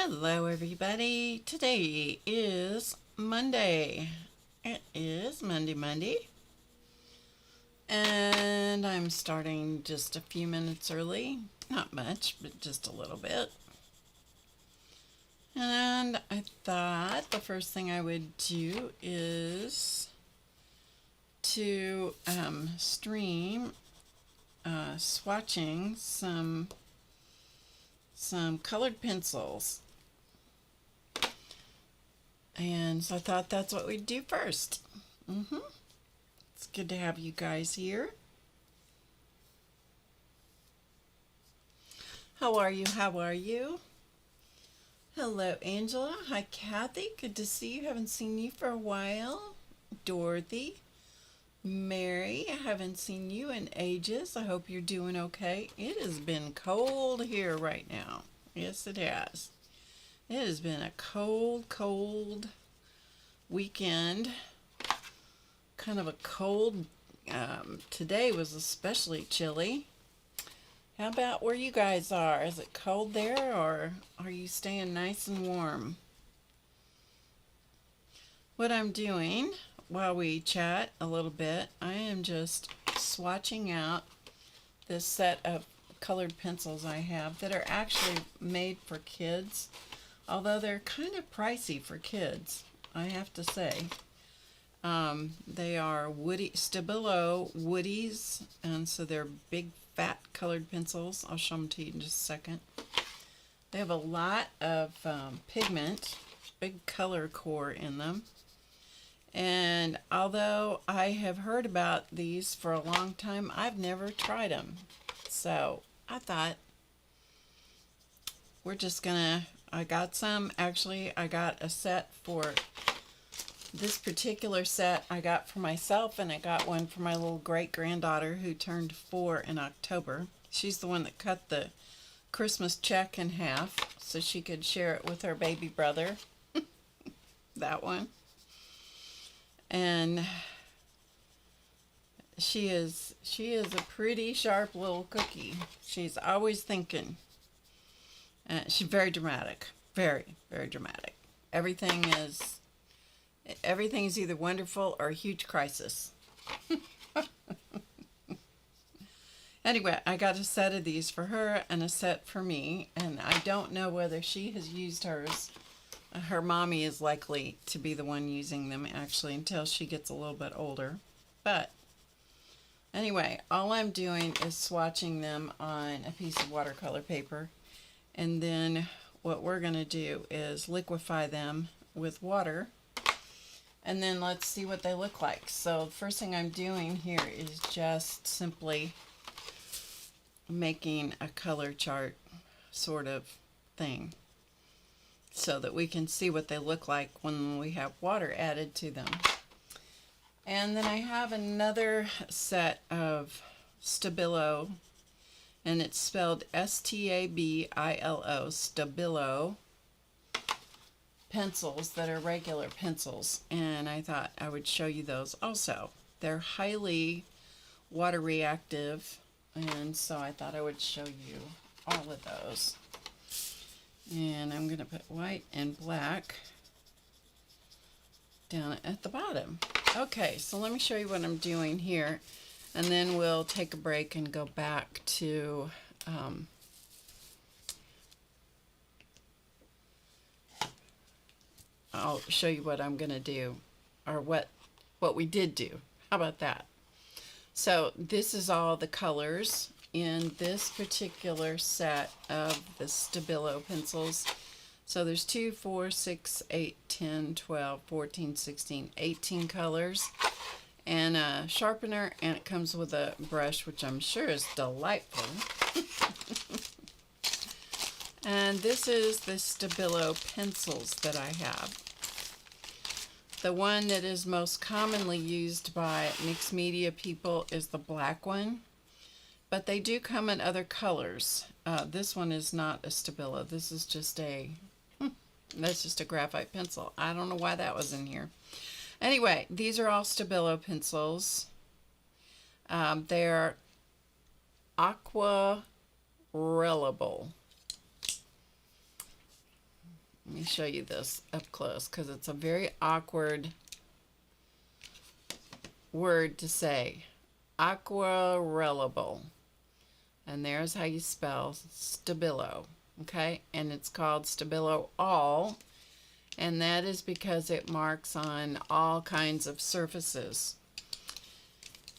Hello everybody. Today is Monday. It is Monday. And I'm starting just a few minutes early. Not much, but just a little bit. And I thought the first thing I would do is to stream swatching some colored pencils. And so I thought that's what we'd do first. It's good to have you guys here. How are you? How are you? Hello, Angela. Hi, Kathy. Good to see you. Haven't seen you for a while. Dorothy. Mary, I haven't seen you in ages. I hope you're doing okay. It has been cold here right now. Yes, it has. It has been a cold weekend. Kind of a cold, today was especially chilly. How about where you guys are? Is it cold there, or are you staying nice and warm? What I'm doing while we chat a little bit, I am just swatching out this set of colored pencils I have that are actually made for kids, although they're kind of pricey for kids, I have to say. They are Stabilo Woodies, and so they're big fat colored pencils. I'll show them to you in just a second. They have a lot of pigment, big color core in them. And although I have heard about these for a long time, I've never tried them. So I thought we're just gonna, I got some, actually I got a set for this particular set I got for myself, and I got one for my little great-granddaughter who turned 4 in October. She's the one that cut the Christmas check in half so she could share it with her baby brother. That one. And she is a pretty sharp little cookie. She's always thinking. She's very dramatic, very dramatic. Everything is either wonderful or a huge crisis. Anyway, I got a set of these for her and a set for me, and I don't know whether she has used hers. Her mommy is likely to be the one using them, actually, until she gets a little bit older. But anyway, all I'm doing is swatching them on a piece of watercolor paper, and then what we're going to do is liquefy them with water, and then let's see what they look like. So the first thing I'm doing here is just simply making a color chart sort of thing, so that we can see what they look like when we have water added to them. And then I have another set of Stabilo, and it's spelled S-T-A-B-I-L-O, Stabilo pencils that are regular pencils, and I thought I would show you those also. They're highly water reactive, and so I thought I would show you all of those. And I'm going to put white and black down at the bottom. Okay, so let me show you what I'm doing here, and then we'll take a break and go back to I'll show you what I'm going to do, or what we did do. How about that? So this is all the colors in this particular set of the Stabilo pencils. So there's 2, 4, 6, 8, 10, 12, 14, 16, 18 colors, and a sharpener, and it comes with a brush, which I'm sure is delightful. And this is the Stabilo pencils that I have. The one that is most commonly used by mixed media people is the black one, but they do come in other colors. This one is not a Stabilo. This is just that's just a graphite pencil. I don't know why that was in here. Anyway, these are all Stabilo pencils. They're aquarellable. Let me show you this up close because it's a very awkward word to say. Aquarellable. And there's how you spell Stabilo. Okay? And it's called Stabilo All. And that is because it marks on all kinds of surfaces.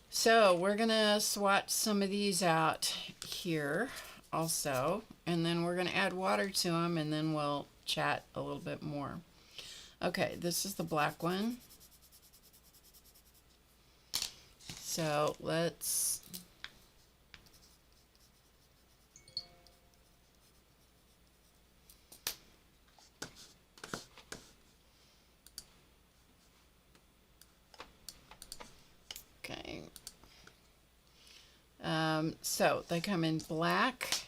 So we're going to swatch some of these out here also. And then we're going to add water to them, and then we'll chat a little bit more. Okay, this is the black one. So let's okay. So they come in black,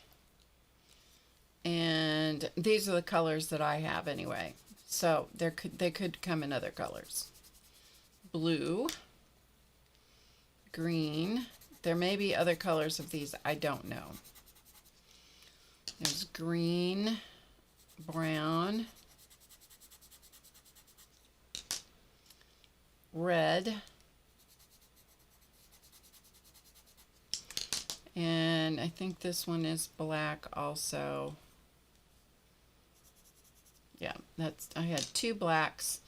and these are the colors that I have anyway. So they could come in other colors. Blue, green. There may be other colors of these. I don't know. There's green, brown, red, and I think this one is black also. Yeah, I had two blacks,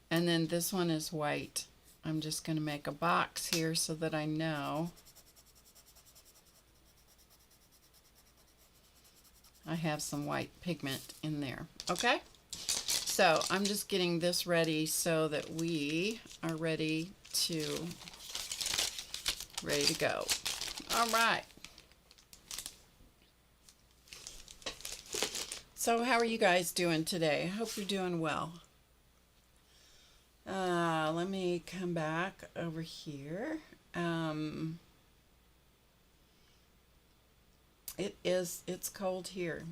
and then this one is white. I'm just going to make a box here so that I know I have some white pigment in there. Okay, so I'm just getting this ready so that we are ready to go. All right. So how are you guys doing today? I hope you're doing well. Let me come back over here. It's cold here.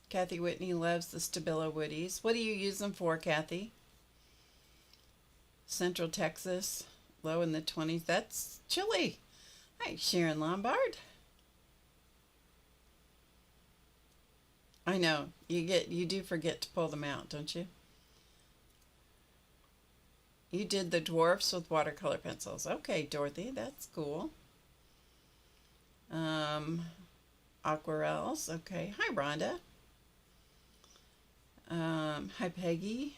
Kathy Whitney loves the Stabilo Woodies. What do you use them for, Kathy? Central Texas, low in the 20s. That's chilly. Hi, Sharon Lombard. I know, you do forget to pull them out, don't you? You did the dwarfs with watercolor pencils. Okay, Dorothy, that's cool. Aquarels. Okay. Hi, Rhonda. Hi, Peggy.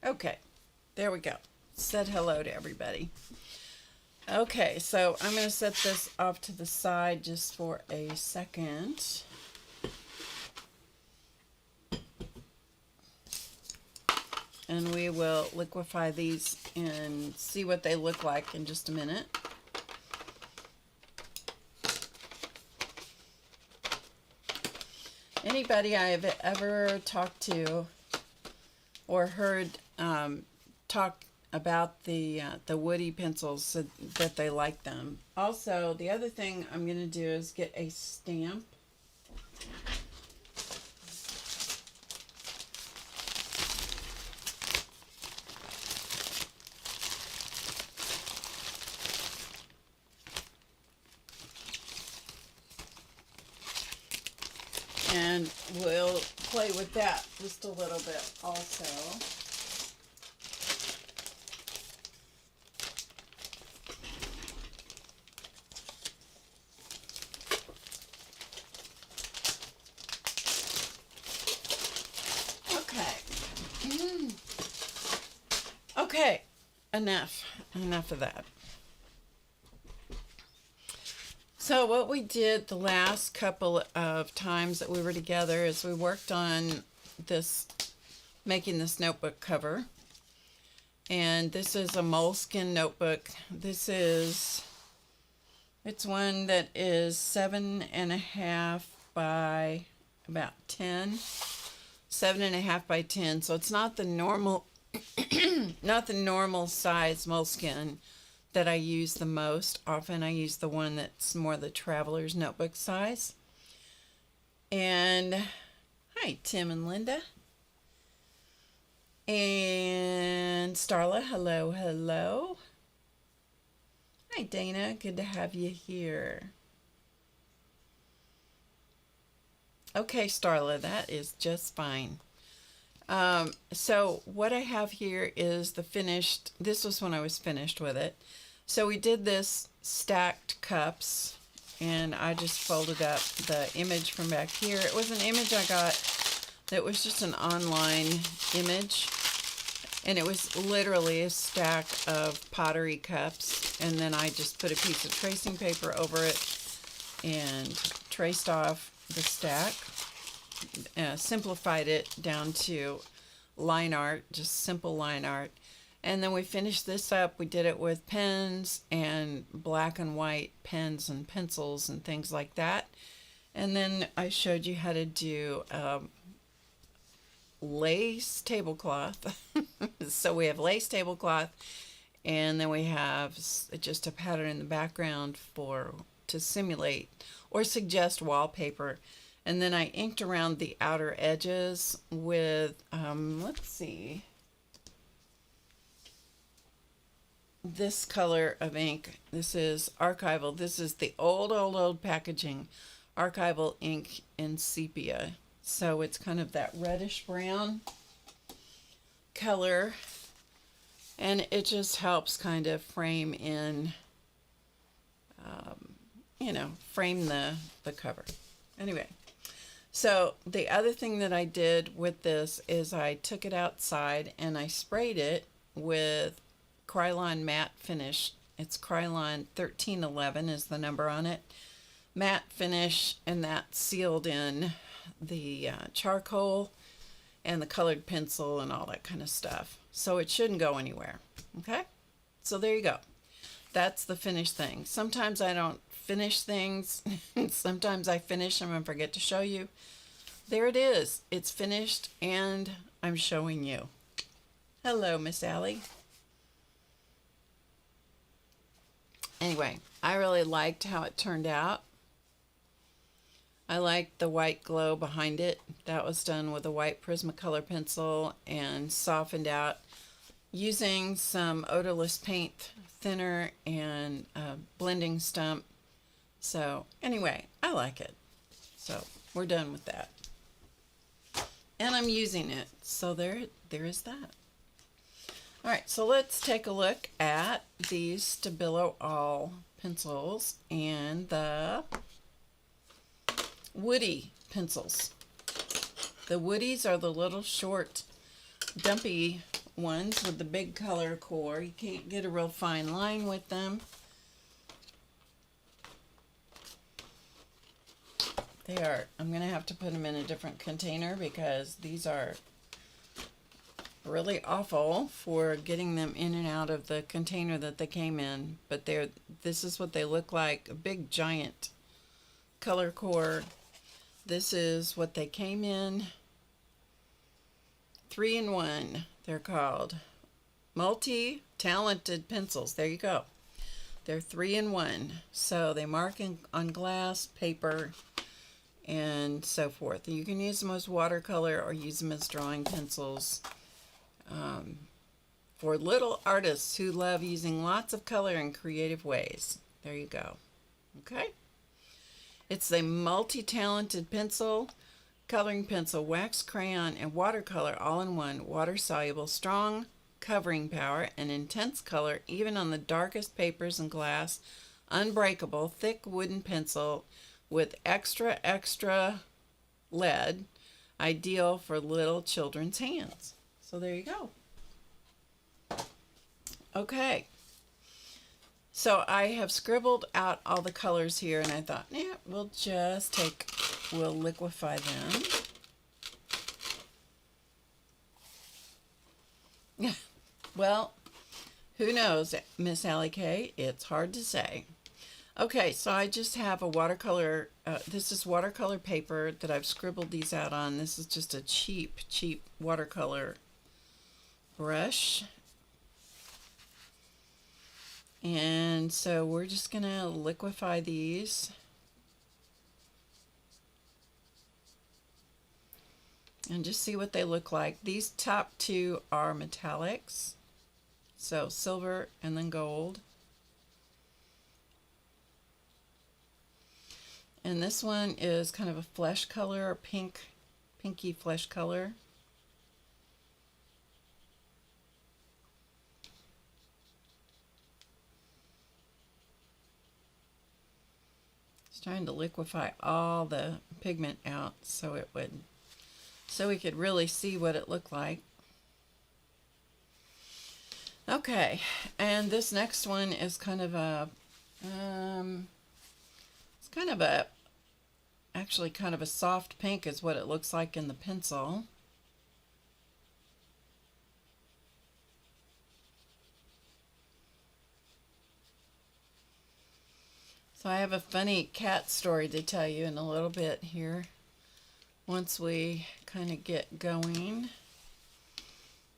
Okay, there we go. Said hello to everybody. Okay, so I'm going to set this off to the side just for a second. And we will liquefy these and see what they look like in just a minute. Anybody I have ever talked to or heard talk about the woody pencils said that they like them. Also, the other thing I'm going to do is get a stamp. And we'll play with that just a little bit also. Okay. Okay, enough of that. So what we did the last couple of times that we were together is we worked on this, making this notebook cover. And this is a moleskin notebook. It's one that is 7.5 by about 10. 7.5 by 10. So it's not the normal, not the normal size moleskin that I use the most. Often I use the one that's more the traveler's notebook size. And hi, Tim and Linda. And Starla, hello, hello. Hi, Dana, good to have you here. Okay, Starla, that is just fine. So what I have here is the finished, this was when I was finished with it. So we did this stacked cups, and I just folded up the image from back here. It was an image I got that was just an online image, and it was literally a stack of pottery cups, and then I just put a piece of tracing paper over it and traced off the stack, simplified it down to line art, just simple line art. And then we finished this up. We did it with pens and black and white pens and pencils and things like that. And then I showed you how to do lace tablecloth. So we have lace tablecloth, and then we have just a pattern in the background to simulate or suggest wallpaper. And then I inked around the outer edges with, let's see, this color of ink. This is archival. This is the old packaging, archival ink in sepia. So it's kind of that reddish brown color, and it just helps kind of frame in, frame the cover. Anyway, so the other thing that I did with this is I took it outside and I sprayed it with Krylon matte finish. It's Krylon 1311 is the number on it. Matte finish, and that sealed in the charcoal and the colored pencil and all that kind of stuff. So it shouldn't go anywhere. Okay? So there you go. That's the finished thing. Sometimes I don't finish things. Sometimes I finish them and forget to show you. There it is. It's finished and I'm showing you. Hello, Miss Allie. Anyway, I really liked how it turned out. I liked the white glow behind it. That was done with a white Prismacolor pencil and softened out using some odorless paint thinner and a blending stump. So anyway, I like it. So we're done with that. And I'm using it. So there is that. All right, so let's take a look at these Stabilo All pencils and the Woody pencils. The Woodies are the little short, dumpy ones with the big color core. You can't get a real fine line with them. They are, I'm going to have to put them in a different container because these are really awful for getting them in and out of the container that they came in. But this is what they look like, a big giant color core. This is what they came in. 3-in-1, they're called. Multi-talented pencils. There you go. They're 3-in-1. So they mark on glass, paper, and so forth. You can use them as watercolor or use them as drawing pencils. For little artists who love using lots of color in creative ways. There you go. Okay? It's a multi-talented pencil, coloring pencil, wax crayon, and watercolor all in one. Water-soluble, strong covering power, and intense color even on the darkest papers and glass. Unbreakable, thick wooden pencil with extra lead. Ideal for little children's hands. So there you go. Okay. So I have scribbled out all the colors here, and I thought, yeah, we'll liquefy them. Well, who knows, Miss Allie K? It's hard to say. Okay, so I just have a watercolor, this is watercolor paper that I've scribbled these out on. This is just a cheap watercolor brush. And so we're just going to liquefy these. And just see what they look like. These top two are metallics. So silver and then gold. And this one is kind of a flesh color, pinky flesh color. It's trying to liquefy all the pigment out so we could really see what it looked like. Okay, and this next one is kind of a actually kind of a soft pink is what it looks like in the pencil. So I have a funny cat story to tell you in a little bit here once we kind of get going.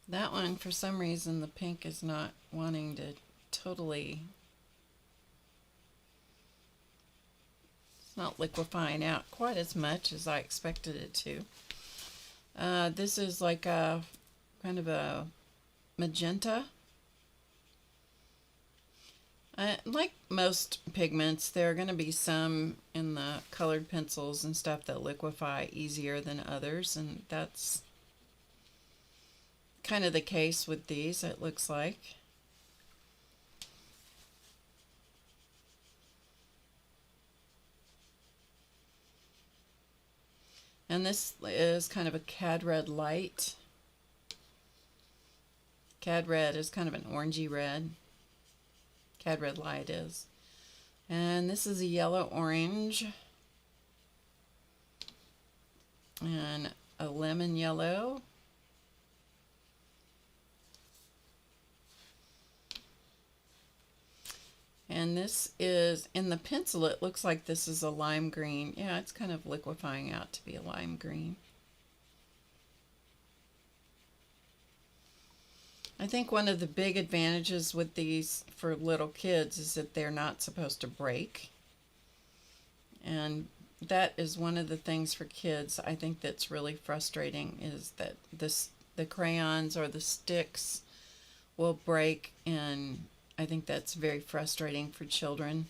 That one, for some reason, the pink is not wanting to totally, it's not liquefying out quite as much as I expected it to. This is like a kind of a magenta. Like most pigments, there are going to be some in the colored pencils and stuff that liquefy easier than others, and that's kind of the case with these, it looks like. And this is kind of a cad red light. Cad red is kind of an orangey red. Cad red light is. And this is a yellow orange. And a lemon yellow. And this is, in the pencil, it looks like this is a lime green. Yeah, it's kind of liquefying out to be a lime green. I think one of the big advantages with these for little kids is that they're not supposed to break. And that is one of the things for kids I think that's really frustrating, is that the crayons or the sticks will break, and I think that's very frustrating for children.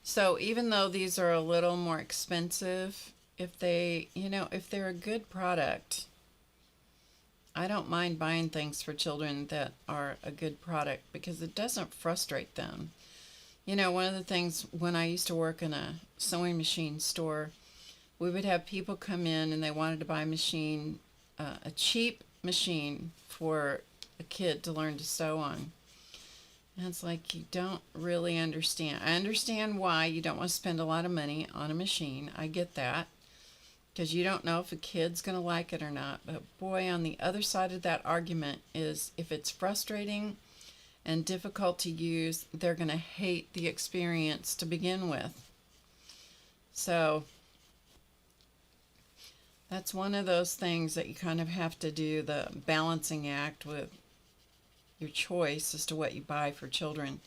So even though these are a little more expensive, if they're a good product, I don't mind buying things for children that are a good product because it doesn't frustrate them. You know, one of the things when I used to work in a sewing machine store, we would have people come in and they wanted to buy a machine, a cheap machine for a kid to learn to sew on. And it's like, you don't really understand. I understand why you don't want to spend a lot of money on a machine. I get that, because you don't know if a kid's going to like it or not. But boy, on the other side of that argument is if it's frustrating and difficult to use, they're going to hate the experience to begin with. So that's one of those things that you kind of have to do the balancing act with your choice as to what you buy for children.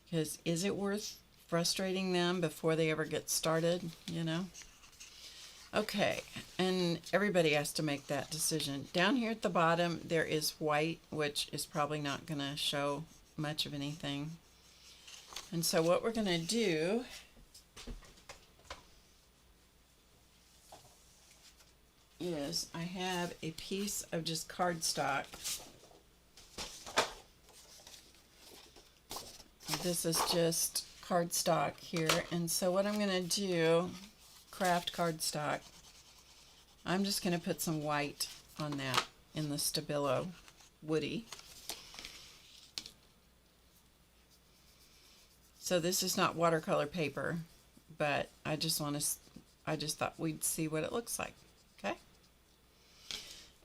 Because is it worth frustrating them before they ever get started, you know? Okay, and everybody has to make that decision. Down here at the bottom, there is white, which is probably not going to show much of anything. And so what we're going to do is I have a piece of just cardstock. This is just cardstock here, and so what I'm going to do, craft cardstock, I'm just going to put some white on that in the Stabilo Woody. So this is not watercolor paper, but I just thought we'd see what it looks like. Okay?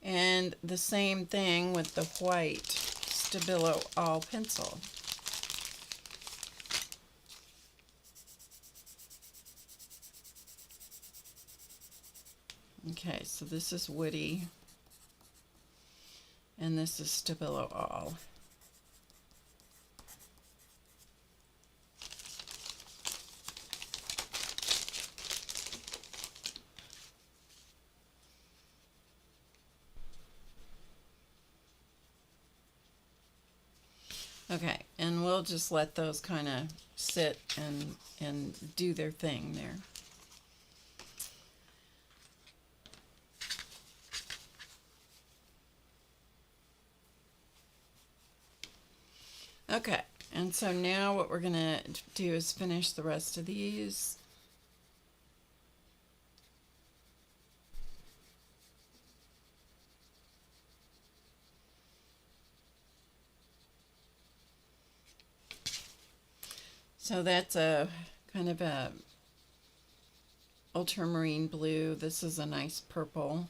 And the same thing with the white Stabilo All pencil. Okay, so this is Woody, and this is Stabilo All. Okay, and we'll just let those kind of sit and do their thing there. Okay, and so now what we're going to do is finish the rest of these. So that's a kind of a ultramarine blue. This is a nice purple.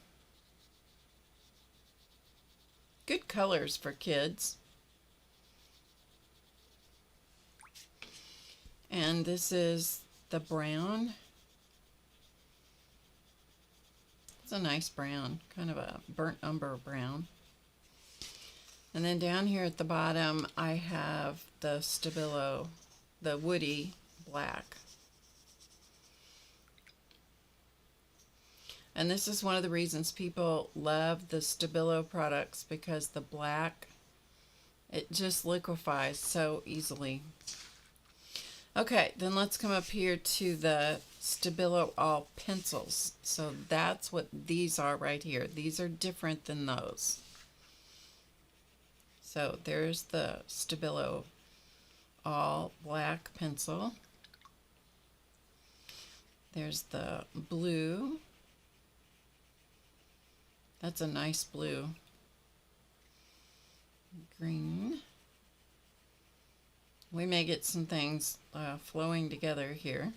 Good colors for kids. And this is the brown. It's a nice brown, kind of a burnt umber brown. And then down here at the bottom, I have the Stabilo, the woody black. And this is one of the reasons people love the Stabilo products, because the black, it just liquefies so easily. Okay, then let's come up here to the Stabilo All pencils. So that's what these are right here. These are different than those. So there's the Stabilo All black pencil. There's the blue. That's a nice blue. Green. We may get some things flowing together here.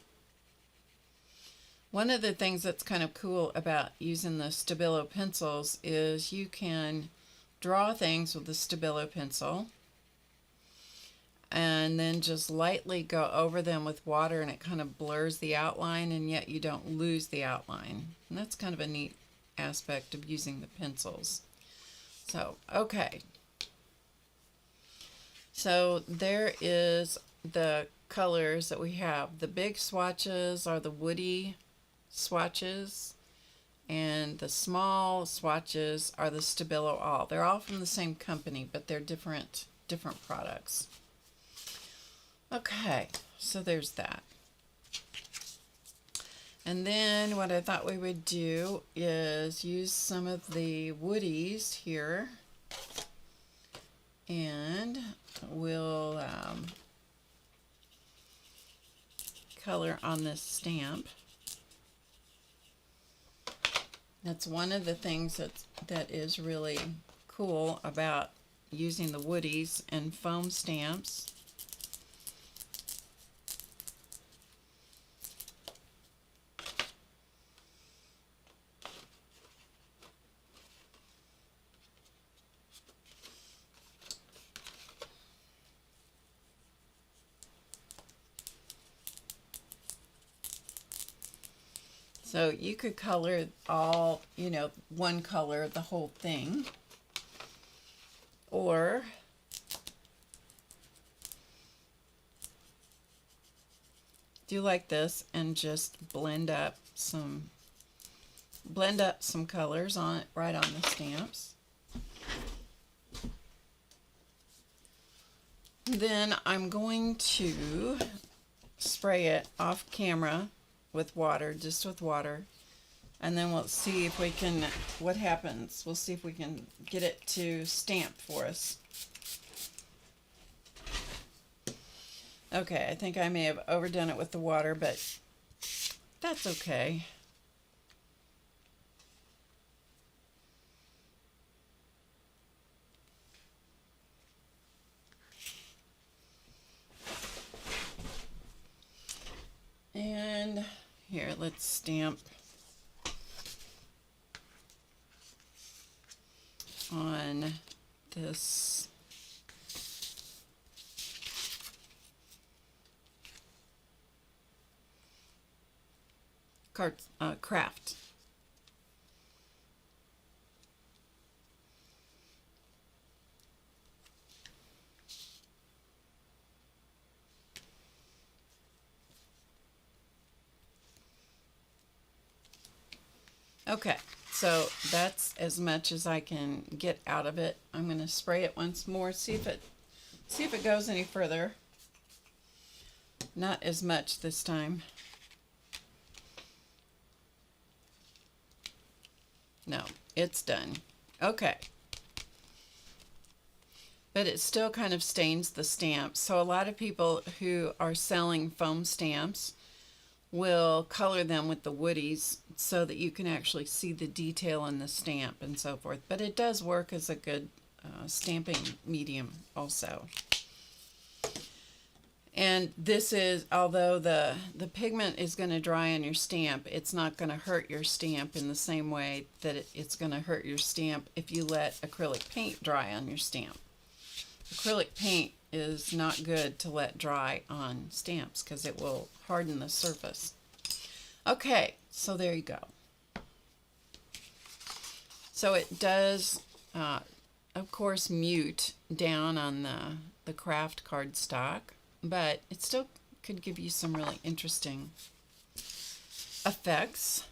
One of the things that's kind of cool about using the Stabilo pencils is you can draw things with the Stabilo pencil and then just lightly go over them with water, and it kind of blurs the outline, and yet you don't lose the outline. And that's kind of a neat aspect of using the pencils. So, okay. So there is the colors that we have. The big swatches are the woody swatches, and the small swatches are the Stabilo All. They're all from the same company, but they're different products. Okay, so there's that. And then what I thought we would do is use some of the woodies here, and we'll color on this stamp. That's one of the things that is really cool about using the woodies and foam stamps. So you could color all, one color, the whole thing, or do like this and just blend up some colors on it, right on the stamps. Then I'm going to spray it off camera with water, just with water, and then we'll see if we can, what happens. We'll see if we can get it to stamp for us. Okay, I think I may have overdone it with the water, but that's okay. And here, let's stamp on this craft. Okay, so that's as much as I can get out of it. I'm going to spray it once more, see if it See if it goes any further. Not as much this time. No, it's done. Okay. But it still kind of stains the stamp. So a lot of people who are selling foam stamps will color them with the woodies so that you can actually see the detail in the stamp and so forth. But it does work as a good stamping medium also. And this is, although the pigment is going to dry on your stamp, it's not going to hurt your stamp in the same way that it's going to hurt your stamp if you let acrylic paint dry on your stamp. Acrylic paint is not good to let dry on stamps because it will harden the surface. Okay, so there you go. So it does, of course, mute down on the craft cardstock, but it still could give you some really interesting effects.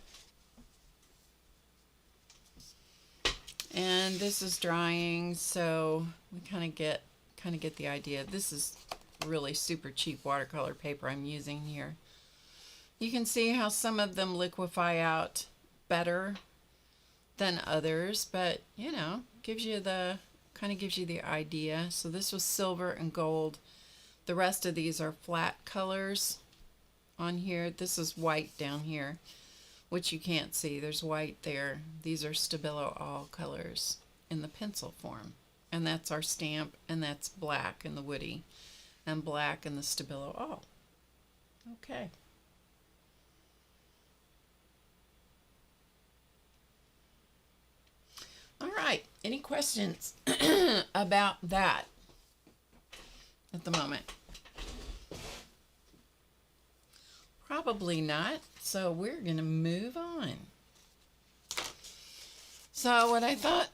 And this is drying, so we kind of get the idea. This is really super cheap watercolor paper I'm using here. You can see how some of them liquefy out better than others, but you know, gives you the idea. So this was silver and gold. The rest of these are flat colors on here. This is white down here, which you can't see. There's white there. These are Stabilo all colors in the pencil form. And that's our stamp, and that's black in the woody, and black in the Stabilo all. Okay. All right. Any questions about that at the moment? Probably not. So we're going to move on. So what I thought,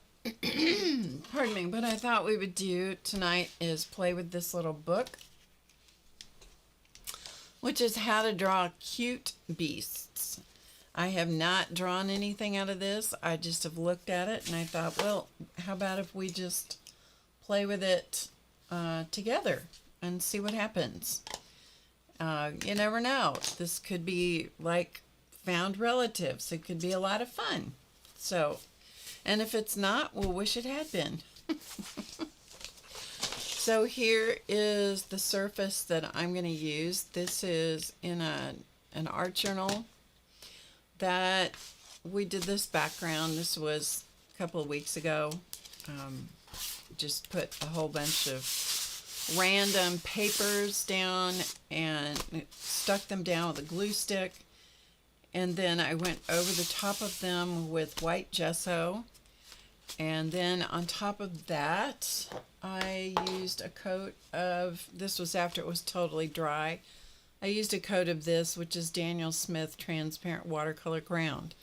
pardon me, what I thought we would do tonight is play with this little book, which is How to Draw Cute Beasts. I have not drawn anything out of this. I just have looked at it and I thought, well, how about if we just play with it together and see what happens. You never know. This could be like found relatives. It could be a lot of fun. So, and if it's not, we'll wish it had been. So here is the surface that I'm going to use. This is in an art journal that we did this background. This was a couple of weeks ago. Just put a whole bunch of random papers down and stuck them down with a glue stick. And then I went over the top of them with white gesso. And then on top of that, I used a coat of, this was after it was totally dry. I used a coat of this, which is Daniel Smith Transparent Watercolor Ground,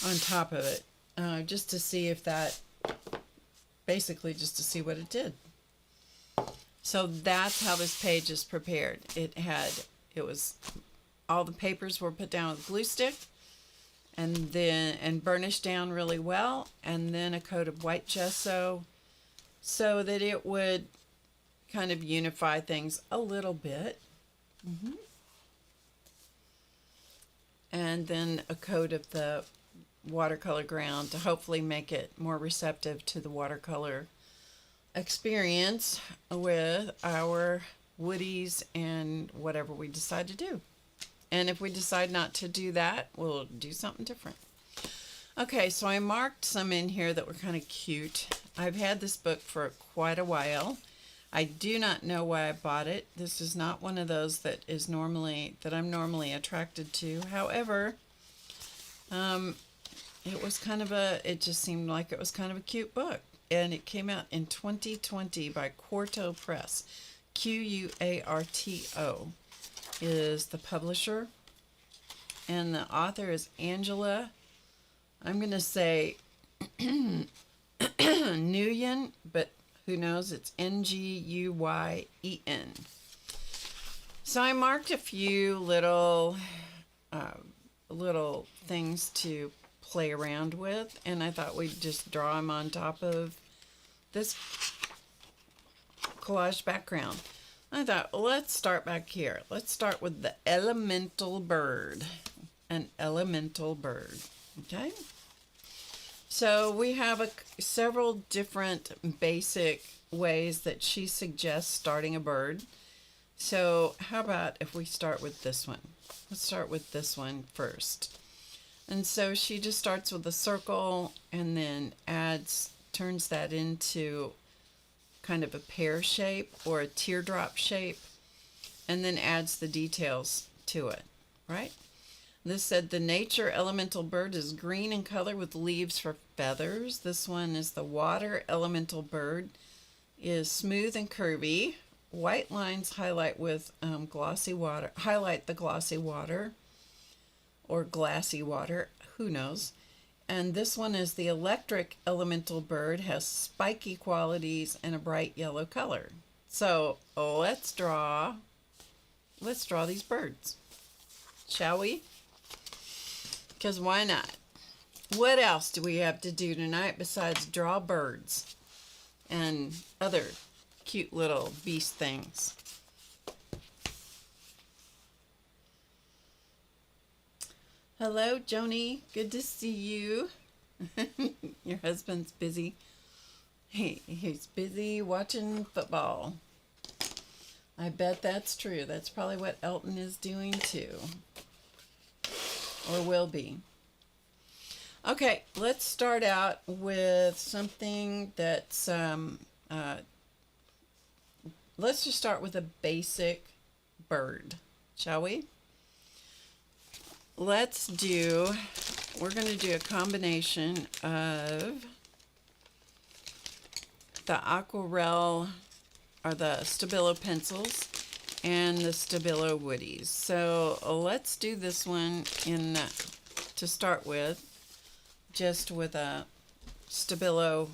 on top of it, just to see if that, basically just to see what it did. So that's how this page is prepared. All the papers were put down with glue stick, and burnished down really well, and then a coat of white gesso so that it would kind of unify things a little bit. And then a coat of the watercolor ground to hopefully make it more receptive to the watercolor experience with our woodies and whatever we decide to do. And if we decide not to do that, we'll do something different. Okay, so I marked some in here that were kind of cute. I've had this book for quite a while. I do not know why I bought it. This is not one of those that I'm normally attracted to. However, it just seemed like it was kind of a cute book. And it came out in 2020 by Quarto Press. Quarto is the publisher. And the author is Angela, I'm going to say Nguyen, but who knows, it's Nguyen. So I marked a few little things to play around with, and I thought we'd just draw them on top of this collage background. I thought, well, let's start back here. Let's start with the elemental bird. An elemental bird. Okay. So we have several different basic ways that she suggests starting a bird. So how about if we start with this one? Let's start with this one first. And so she just starts with a circle and then turns that into kind of a pear shape or a teardrop shape, and then adds the details to it, right? This said the nature elemental bird is green in color with leaves for feathers. This one is the water elemental bird, is smooth and curvy. White lines highlight with glossy water. Highlight the glossy water or glassy water, who knows. And this one is the electric elemental bird, has spiky qualities and a bright yellow color. So let's draw these birds, shall we? Because why not? What else do we have to do tonight besides draw birds and other cute little beast things? Hello, Joni. Good to see you. Your husband's busy. He's busy watching football. I bet that's true. That's probably what Elton is doing too. Or will be. Okay, let's start out with something that's let's just start with a basic bird, shall we? We're going to do a combination of the Aquarelle or the Stabilo pencils and the Stabilo woodies. So let's do this one to start with, just with a Stabilo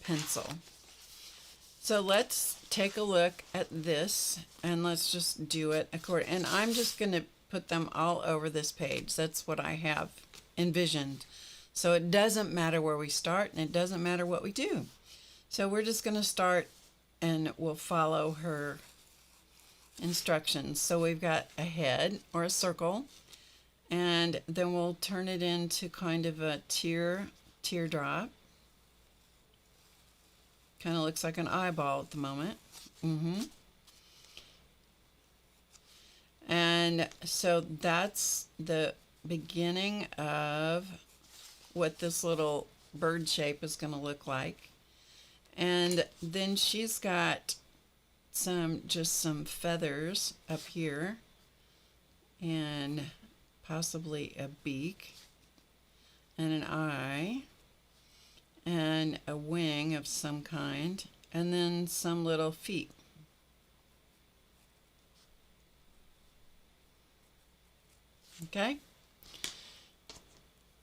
pencil. So let's take a look at this and let's just do it according. And I'm just going to put them all over this page. That's what I have envisioned. So it doesn't matter where we start and it doesn't matter what we do. So we're just going to start and we'll follow her instructions. So we've got a head or a circle, and then we'll turn it into kind of a teardrop. Kind of looks like an eyeball at the moment. And so that's the beginning of what this little bird shape is going to look like. And then she's got just some feathers up here and possibly a beak and an eye and a wing of some kind, and then some little feet. Okay,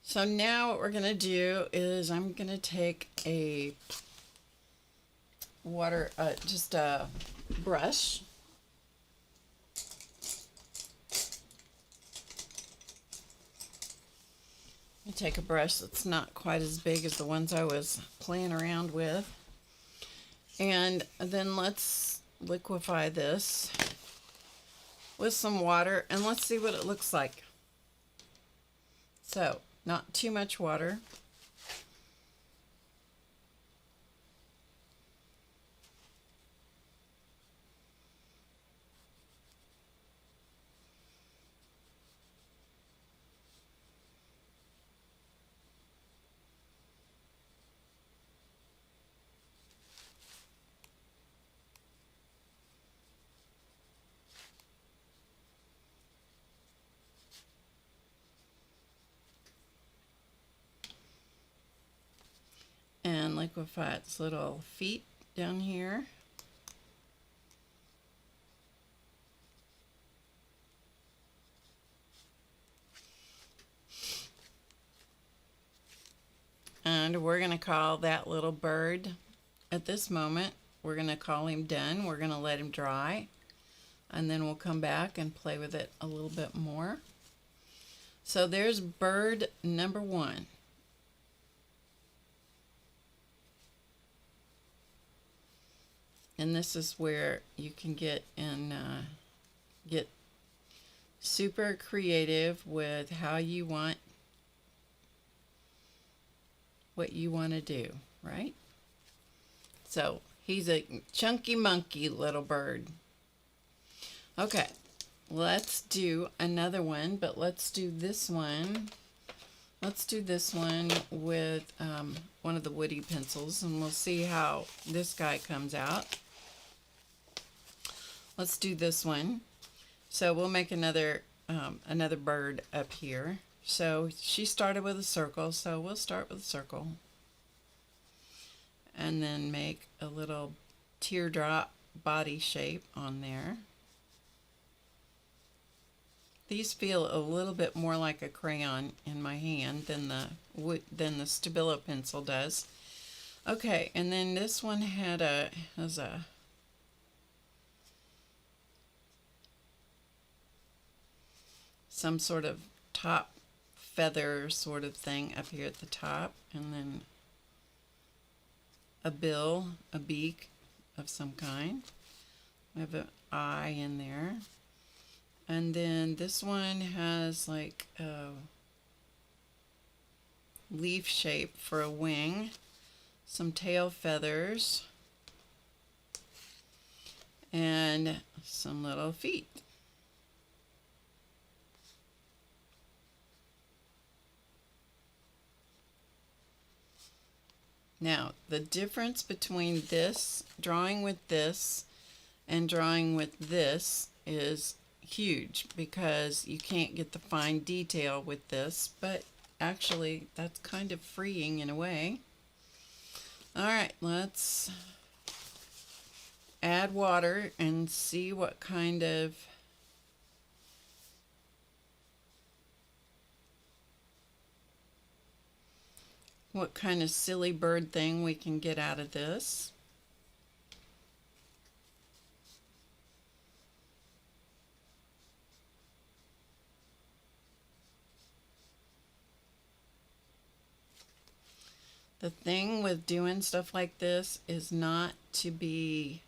so now what we're going to do is I'm going to take a just a brush. I take a brush that's not quite as big as the ones I was playing around with, and then let's liquefy this with some water and let's see what it looks like. So not too much water. And liquefy its little feet down here. And we're going to call that little bird, at this moment, we're going to call him done. We're going to let him dry, and then we'll come back and play with it a little bit more. So there's bird number one. And this is where you can get super creative with how you want what you want to do, right? So he's a chunky monkey little bird. Okay, let's do another one, but let's do this one. Let's do this one with one of the woody pencils, and we'll see how this guy comes out. Let's do this one. So we'll make another bird up here. So she started with a circle, so we'll start with a circle. And then make a little teardrop body shape on there. These feel a little bit more like a crayon in my hand than the Stabilo pencil does. Okay, and then this one has some sort of top feather sort of thing up here at the top, and then a bill, a beak of some kind. We have an eye in there. And then this one has like a leaf shape for a wing, some tail feathers, and some little feet. Now, the difference between this, drawing with this, and drawing with this is huge, because you can't get the fine detail with this, but actually that's kind of freeing in a way. All right, let's add water and see what kind of silly bird thing we can get out of this. The thing with doing stuff like this is not to be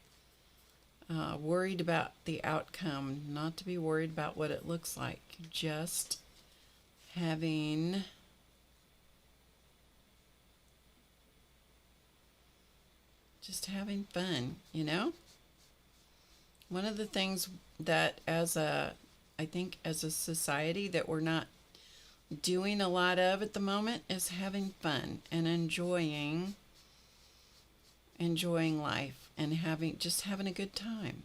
worried about the outcome, not to be worried about what it looks like, just having fun, you know? One of the things that I think as a society that we're not doing a lot of at the moment is having fun and enjoying life and having a good time.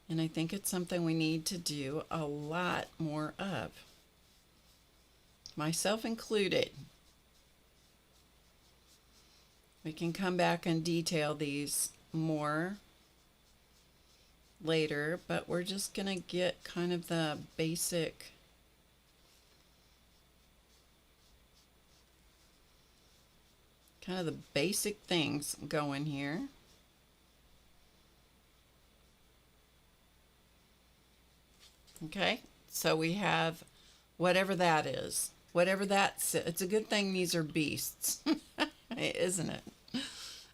And I think it's something we need to do a lot more of, myself included. We can come back and detail these more later, but we're just going to get kind of the basic things going here. Okay, so we have whatever that is. It's a good thing these are beasts, isn't it?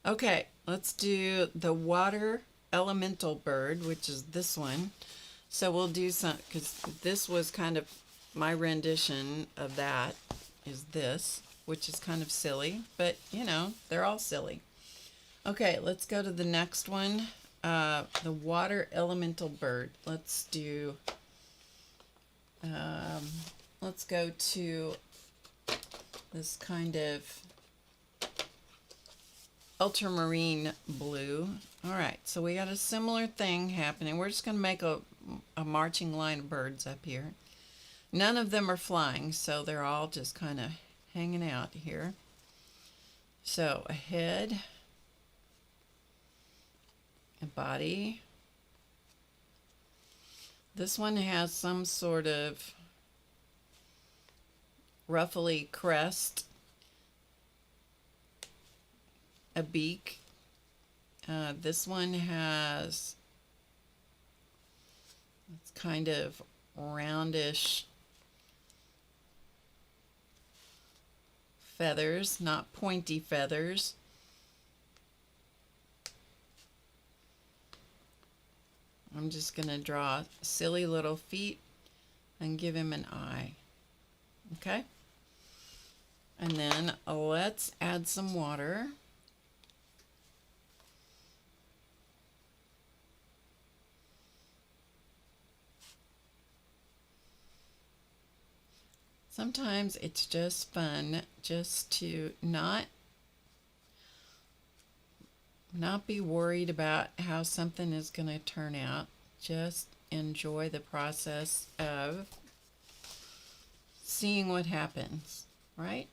Okay, let's do the water elemental bird, which is this one. So we'll do some, because this was kind of my rendition of that, is this, which is kind of silly, but you know, they're all silly. Okay, let's go to the next one, the water elemental bird. Let's do, let's go to this kind of ultramarine blue. All right, so we got a similar thing happening. We're just going to make a marching line of birds up here. None of them are flying, so they're all just kind of hanging out here. So a head, a body. This one has some sort of ruffly crest, a beak. This one has, it's kind of roundish feathers, not pointy feathers. I'm just going to draw silly little feet and give him an eye. Okay? And then let's add some water. Sometimes it's just fun just to not be worried about how something is going to turn out. Just enjoy the process of seeing what happens, right?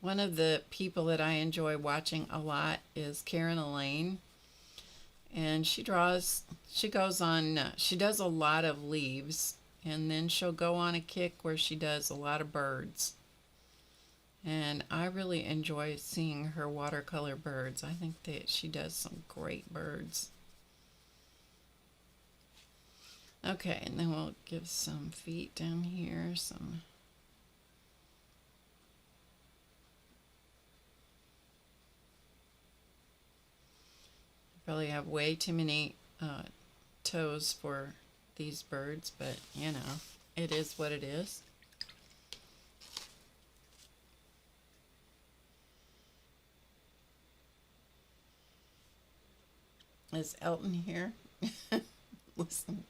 One of the people that I enjoy watching a lot is Karen Elaine. And she does a lot of leaves, and then she'll go on a kick where she does a lot of birds. And I really enjoy seeing her watercolor birds. I think that she does some great birds. Okay, and then we'll give some feet down here, Probably have way too many toes for these birds, but you know, it is what it is. Is Elton here? Listen.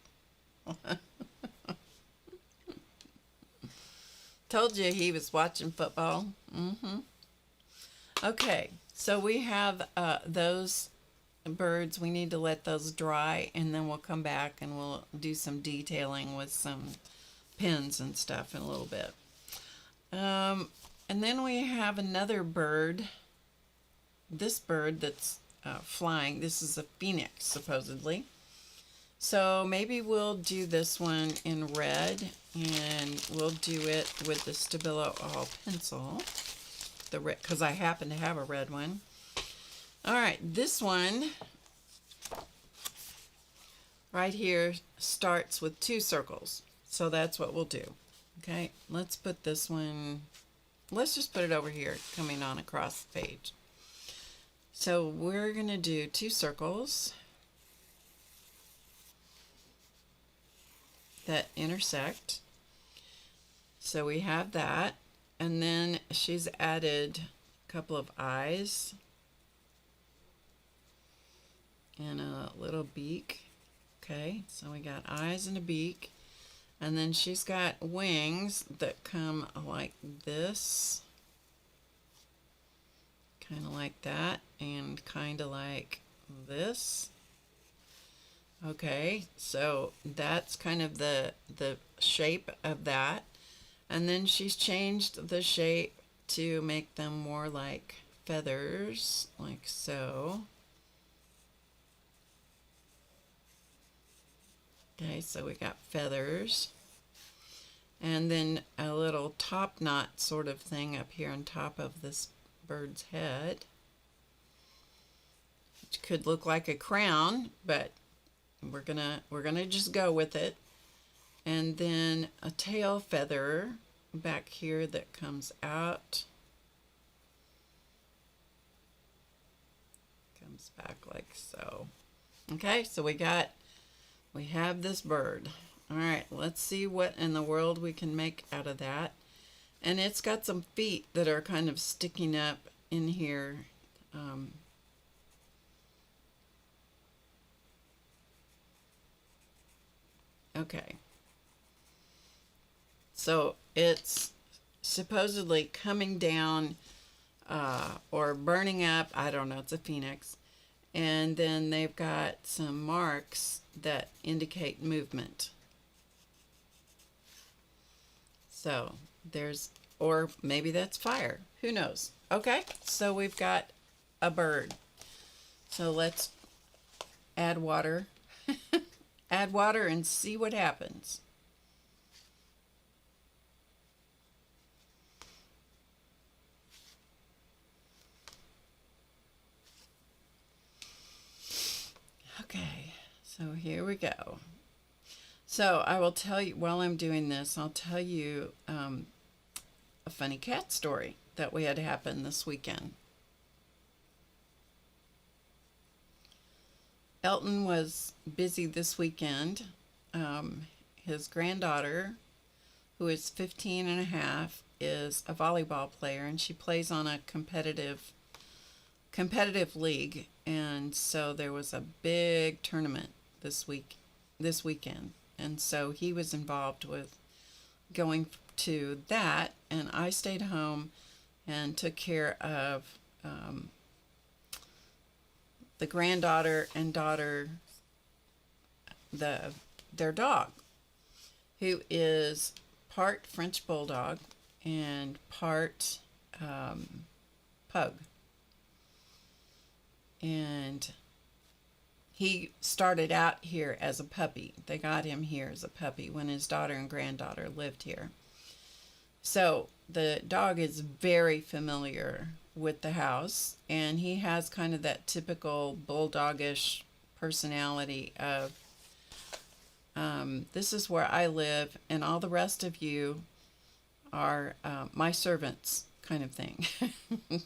Told you he was watching football. Okay, so we have those birds. We need to let those dry, and then we'll come back and we'll do some detailing with some pins and stuff in a little bit. And then we have another bird. This bird that's flying. This is a phoenix, supposedly. So maybe we'll do this one in red, and we'll do it with the Stabilo All pencil. The red, because I happen to have a red one. All right, this one right here starts with 2 circles. So that's what we'll do. Okay, let's put this one, let's just put it over here, coming on across the page. So we're going to do 2 circles that intersect. So we have that, and then she's added a couple of eyes and a little beak. Okay, so we got eyes and a beak, and then she's got wings that come like this, kind of like that, and kind of like this. Okay, so that's kind of the shape of that, and then she's changed the shape to make them more like feathers, like so. Okay, so we got feathers, and then a little top knot sort of thing up here on top of this bird's head, which could look like a crown, but we're gonna just go with it. And then a tail feather back here that comes out, comes back like so. Okay, so we have this bird. All right, let's see what in the world we can make out of that. And it's got some feet that are kind of sticking up in here. Okay. So it's supposedly coming down or burning up. I don't know. It's a phoenix. And then they've got some marks that indicate movement. So there's, or maybe that's fire. Who knows? Okay, so we've got a bird. So let's add water. Add water and see what happens. Okay, so here we go. So I will tell you, while I'm doing this, I'll tell you a funny cat story. that we had happen this weekend. Elton was busy this weekend. His granddaughter, who is 15 and a half, is a volleyball player, and she plays on a competitive league. And so there was a big tournament this weekend, and so he was involved with going to that, and I stayed home and took care of the granddaughter and daughter, their dog, who is part French Bulldog and part Pug. And he started out here as a puppy. They got him here as a puppy when his daughter and granddaughter lived here. So the dog is very familiar with the house, and he has kind of that typical bulldogish personality of, this is where I live, and all the rest of you are my servants kind of thing.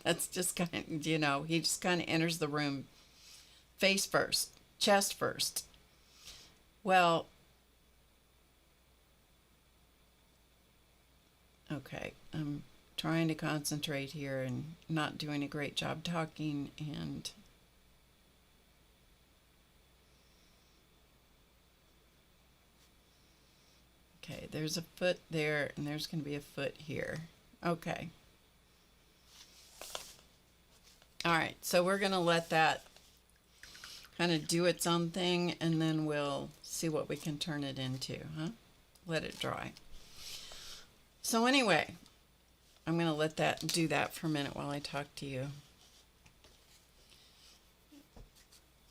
That's just kind of, he just kind of enters the room face first, chest first. Well, okay, I'm trying to concentrate here and not doing a great job talking, and okay, there's a foot there, and there's going to be a foot here. Okay. All right, so we're going to let that kind of do its own thing, and then we'll see what we can turn it into, huh? Let it dry. So anyway, I'm going to let that do that for a minute while I talk to you.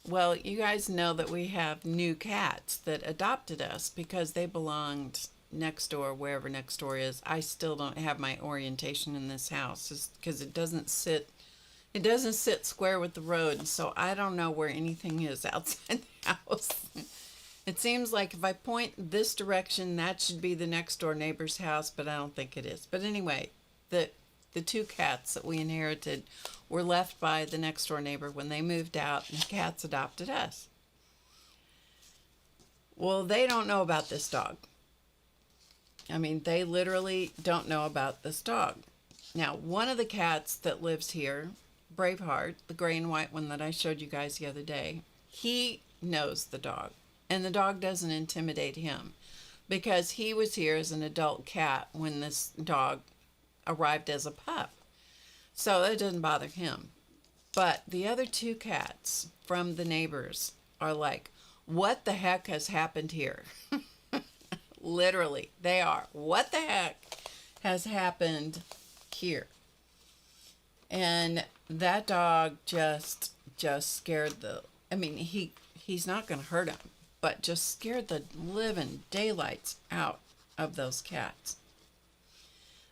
Well, you guys know that we have new cats that adopted us because they belonged next door, wherever next door is. I still don't have my orientation in this house because it doesn't sit square with the road, so I don't know where anything is outside the house. It seems like if I point this direction, that should be the next door neighbor's house, but I don't think it is. But anyway, the two cats that we inherited were left by the next door neighbor when they moved out, and the cats adopted us. Well, they don't know about this dog. I mean, they literally don't know about this dog. Now, one of the cats that lives here, Braveheart, the gray and white one that I showed you guys the other day, he knows the dog, and the dog doesn't intimidate him because he was here as an adult cat when this dog arrived as a pup. So it doesn't bother him. But the other two cats from the neighbors are like, what the heck has happened here? Literally, they are. What the heck has happened here? And that dog just scared he's not going to hurt him, but just scared the living daylights out of those cats.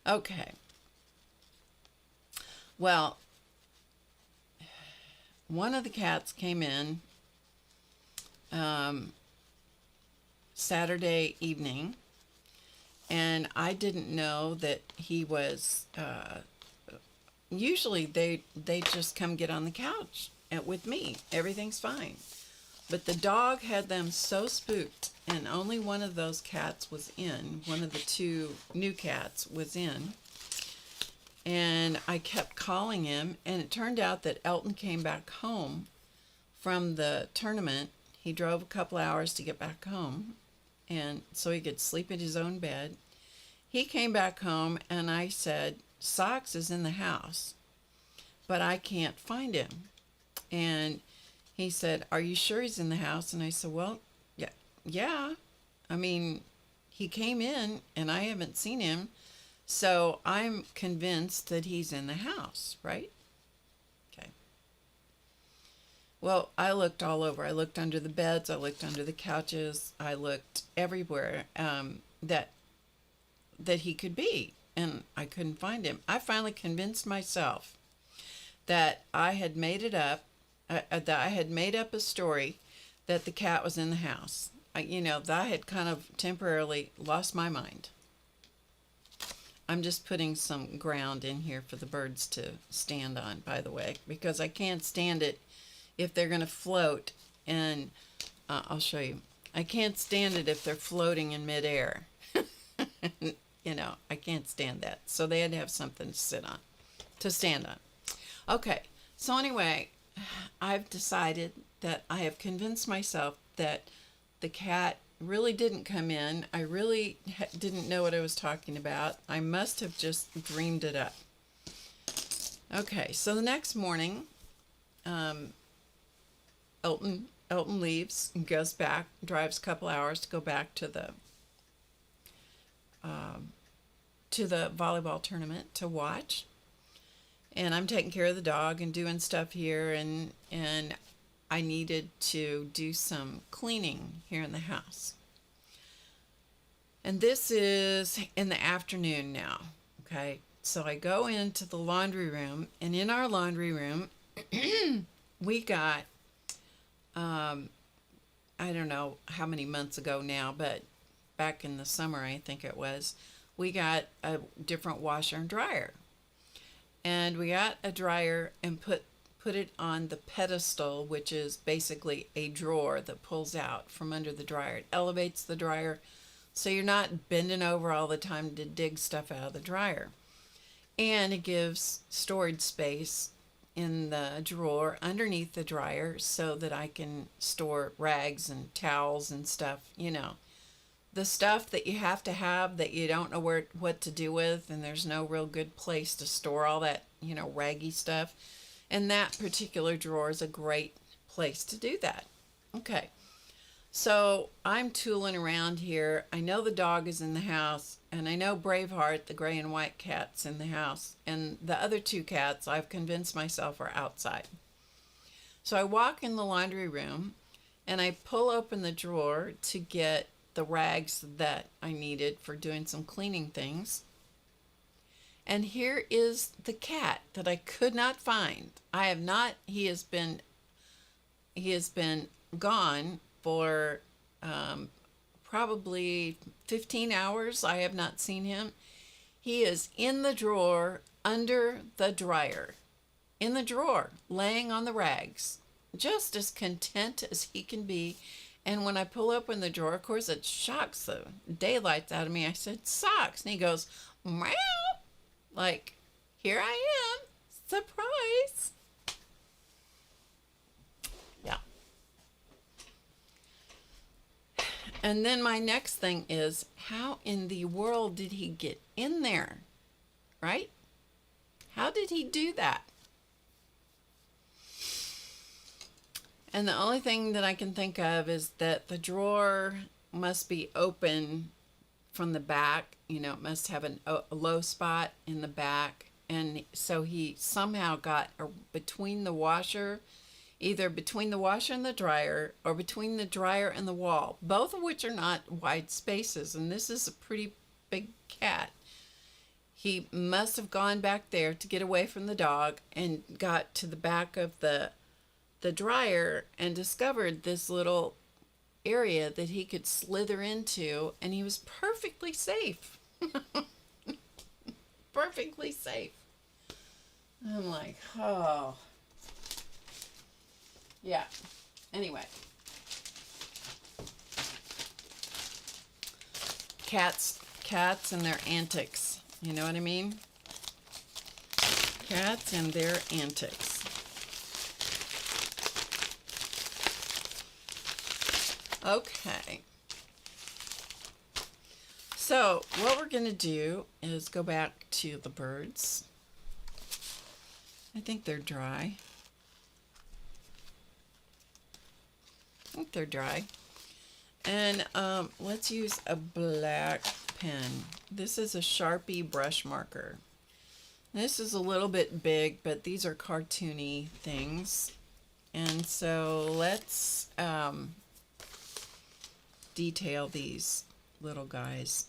Okay. Well, one of the cats came in Saturday evening, and I didn't know that he was, usually they just come get on the couch with me. Everything's fine. But the dog had them so spooked, and only one of those cats was in. One of the two new cats was in. And I kept calling him, and it turned out that Elton came back home from the tournament. He drove a couple hours to get back home, and so he could sleep in his own bed. He came back home, and I said, Socks is in the house, but I can't find him. And he said, are you sure he's in the house? And I said, well, yeah. I mean, he came in, and I haven't seen him. So I'm convinced that he's in the house, right? Okay. Well, I looked all over. I looked under the beds. I looked under the couches. I looked everywhere that he could be, and I couldn't find him. I finally convinced myself that I had made it up, that I had made up a story that the cat was in the house. That I had kind of temporarily lost my mind. I'm just putting some ground in here for the birds to stand on, by the way, because I can't stand it if they're going to float. And I'll show you. I can't stand it if they're floating in midair. You know, I can't stand that. So they had to have something to sit on, to stand on. Okay, so anyway, I've decided that I have convinced myself that the cat really didn't come in. I really didn't know what I was talking about. I must have just dreamed it up. Okay, so the next morning, Elton leaves and goes back, drives a couple hours to go back to the volleyball tournament to watch. And I'm taking care of the dog and doing stuff here, and I needed to do some cleaning here in the house. And this is in the afternoon now, okay? So I go into the laundry room, and in our laundry room, we got, I don't know how many months ago now, but back in the summer, I think it was, we got a different washer and dryer. And we got a dryer and put it on the pedestal, which is basically a drawer that pulls out from under the dryer. It elevates the dryer so you're not bending over all the time to dig stuff out of the dryer. And it gives storage space in the drawer underneath the dryer so that I can store rags and towels and stuff, you know. The stuff that you have to have that you don't know what to do with, and there's no real good place to store all that, you know, raggy stuff. And that particular drawer is a great place to do that. Okay, so I'm tooling around here. I know the dog is in the house, and I know Braveheart, the gray and white cat's in the house, and the other two cats, I've convinced myself, are outside. So I walk in the laundry room, and I pull open the drawer to get the rags that I needed for doing some cleaning things. And here is the cat that I could not find. He has been gone for probably 15 hours. I have not seen him. He is in the drawer under the dryer, in the drawer, laying on the rags, just as content as he can be. And when I pull open the drawer, of course, it shocks the daylights out of me. I said, "Socks." And he goes, "Meow." Like, here I am. Surprise. Yeah. And then my next thing is, how in the world did he get in there? Right? How did he do that? And the only thing that I can think of is that the drawer must be open from the back. You know, it must have a low spot in the back. And so he somehow got between the washer, either between the washer and the dryer, or between the dryer and the wall, both of which are not wide spaces. And this is a pretty big cat. He must have gone back there to get away from the dog and got to the back of the dryer and discovered this little area that he could slither into, and he was perfectly safe. Perfectly safe. I'm like, oh. Yeah. Anyway. Cats and their antics. You know what I mean? Cats and their antics. Okay, so what we're going to do is go back to the birds. I think they're dry. And let's use a black pen. This is a Sharpie brush marker. This is a little bit big, but these are cartoony things. And so let's detail these little guys.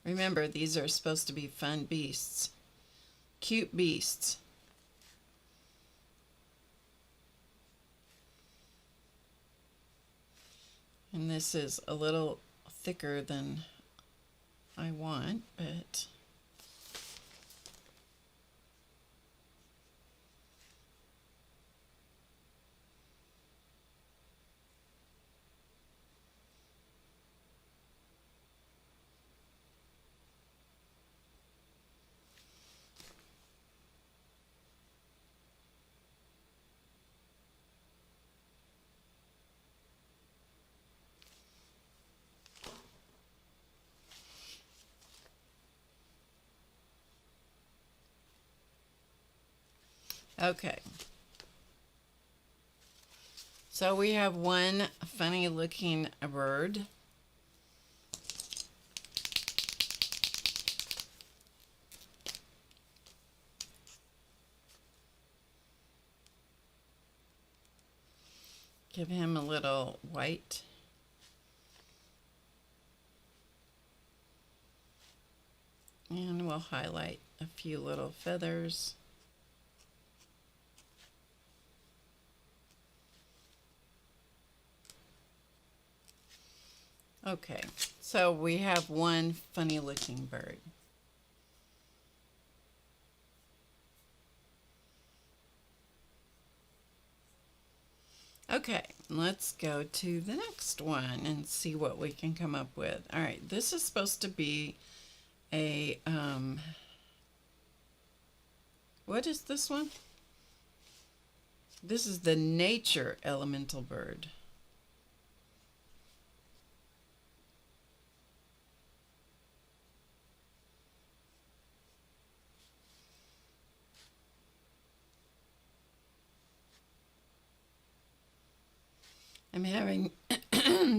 Remember, these are supposed to be fun beasts, cute beasts. And this is a little thicker than I want, but okay. So we have one funny looking bird. Give him a little white. And we'll highlight a few little feathers. Okay, so we have one funny looking bird. Okay, let's go to the next one and see what we can come up with. All right, this is supposed to be a, what is this one? This is the nature elemental bird. I'm having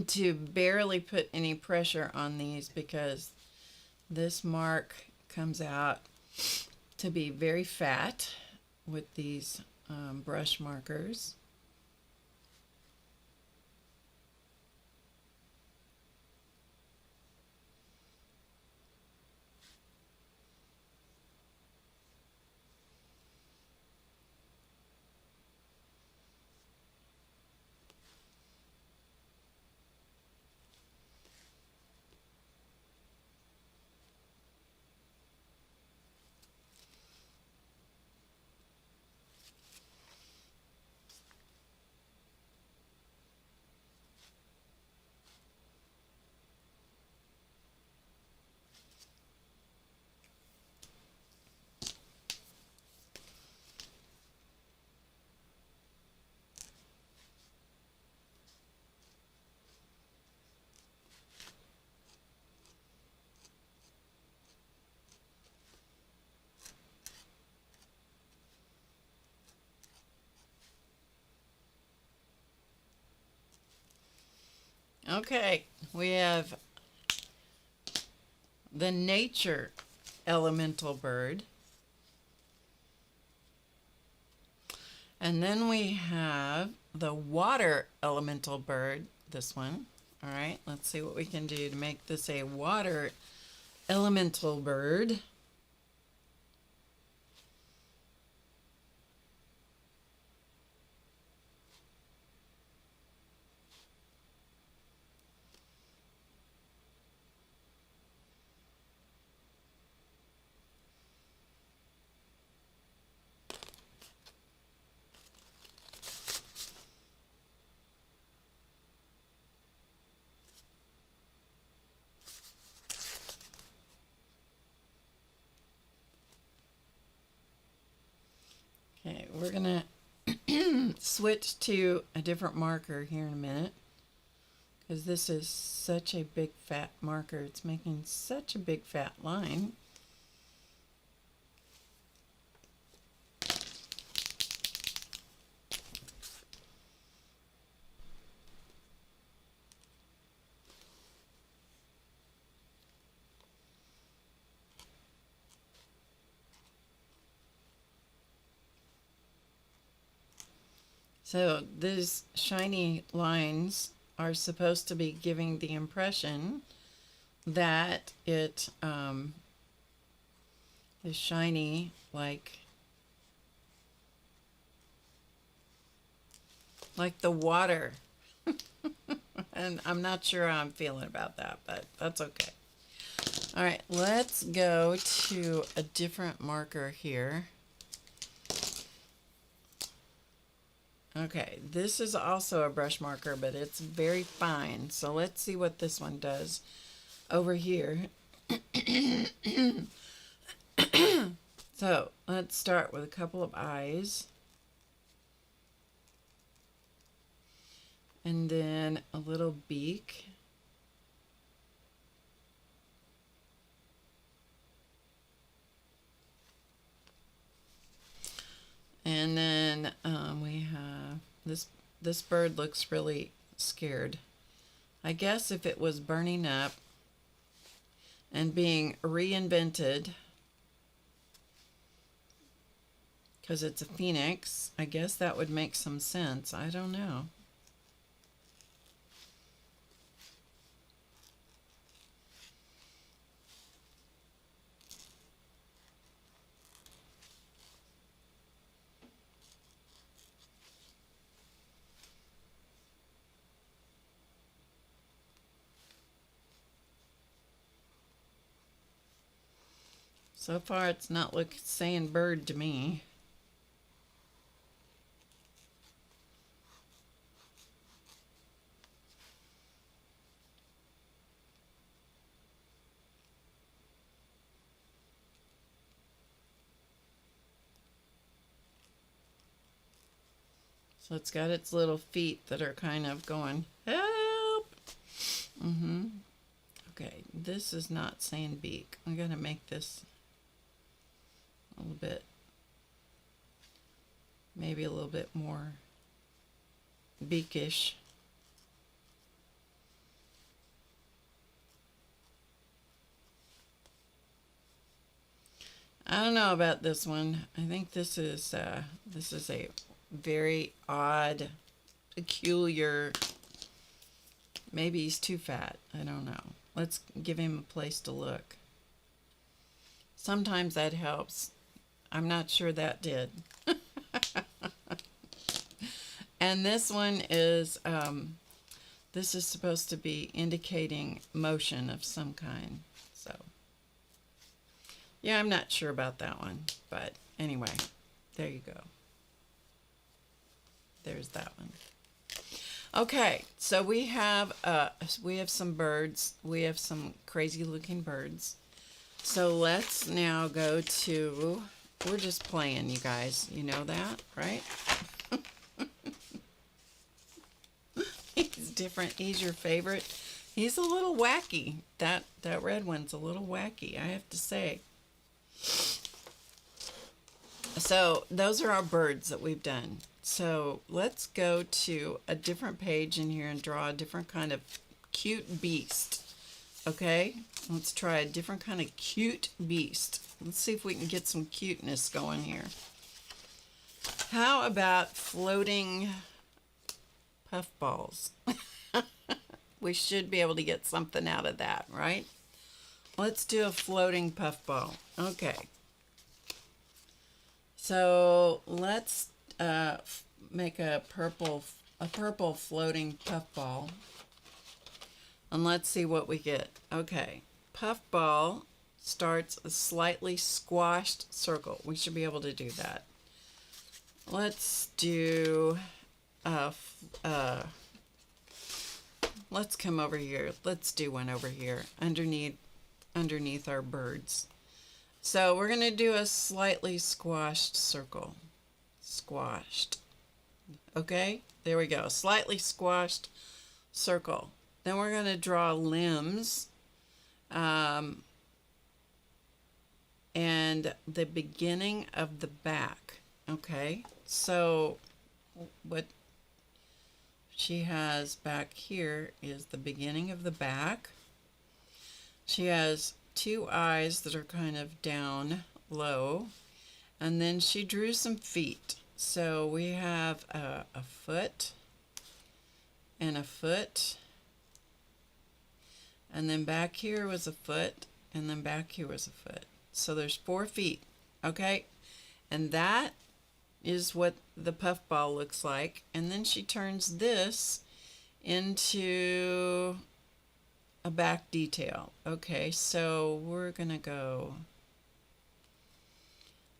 to barely put any pressure on these because this mark comes out to be very fat with these brush markers. Okay, we have the nature elemental bird. And then we have the water elemental bird, this one. All right, let's see what we can do to make this a water elemental bird. Okay, we're gonna switch to a different marker here in a minute because this is such a big fat marker. It's making such a big fat line. So these shiny lines are supposed to be giving the impression that it is shiny like the water. And I'm not sure how I'm feeling about that, but that's okay. All right, let's go to a different marker here. Okay, this is also a brush marker, but it's very fine. So let's see what this one does over here. So let's start with a couple of eyes. And then a little beak. And then we have this bird looks really scared. I guess if it was burning up and being reinvented, because it's a phoenix, I guess that would make some sense. I don't know. So far, it's not saying bird to me. So it's got its little feet that are kind of going, help! Okay, this is not saying beak. I'm going to make this a little bit, maybe a little bit more beakish. I don't know about this one. I think this is a very odd, peculiar. Maybe he's too fat. I don't know. Let's give him a place to look. Sometimes that helps. I'm not sure that did. And this one is, this is supposed to be indicating motion of some kind. So, yeah, I'm not sure about that one. But anyway, there you go. There's that one. Okay, so we have some birds. We have some crazy looking birds. So let's now go to, we're just playing, you guys. You know that, right? He's different. He's your favorite. He's a little wacky. That red one's a little wacky, I have to say. So those are our birds that we've done. So let's go to a different page in here and draw a different kind of cute beast. Okay, let's try a different kind of cute beast. Let's see if we can get some cuteness going here. How about floating puffballs? We should be able to get something out of that, right? Let's do a floating puffball. Okay. So let's make a purple floating puffball. And let's see what we get. Okay, puffball starts a slightly squashed circle. We should be able to do that. Let's do, let's come over here. Let's do one over here underneath our birds. So we're going to do a slightly squashed circle. Squashed. Okay, there we go. Slightly squashed circle. Then we're going to draw limbs and the beginning of the back. Okay, so what she has back here is the beginning of the back. She has two eyes that are kind of down low, and then she drew some feet. So we have a foot and a foot. And then back here was a foot, and then back here was a foot. So there's 4 feet, okay? And that is what the puffball looks like. And then she turns this into a back detail. Okay, so we're gonna go,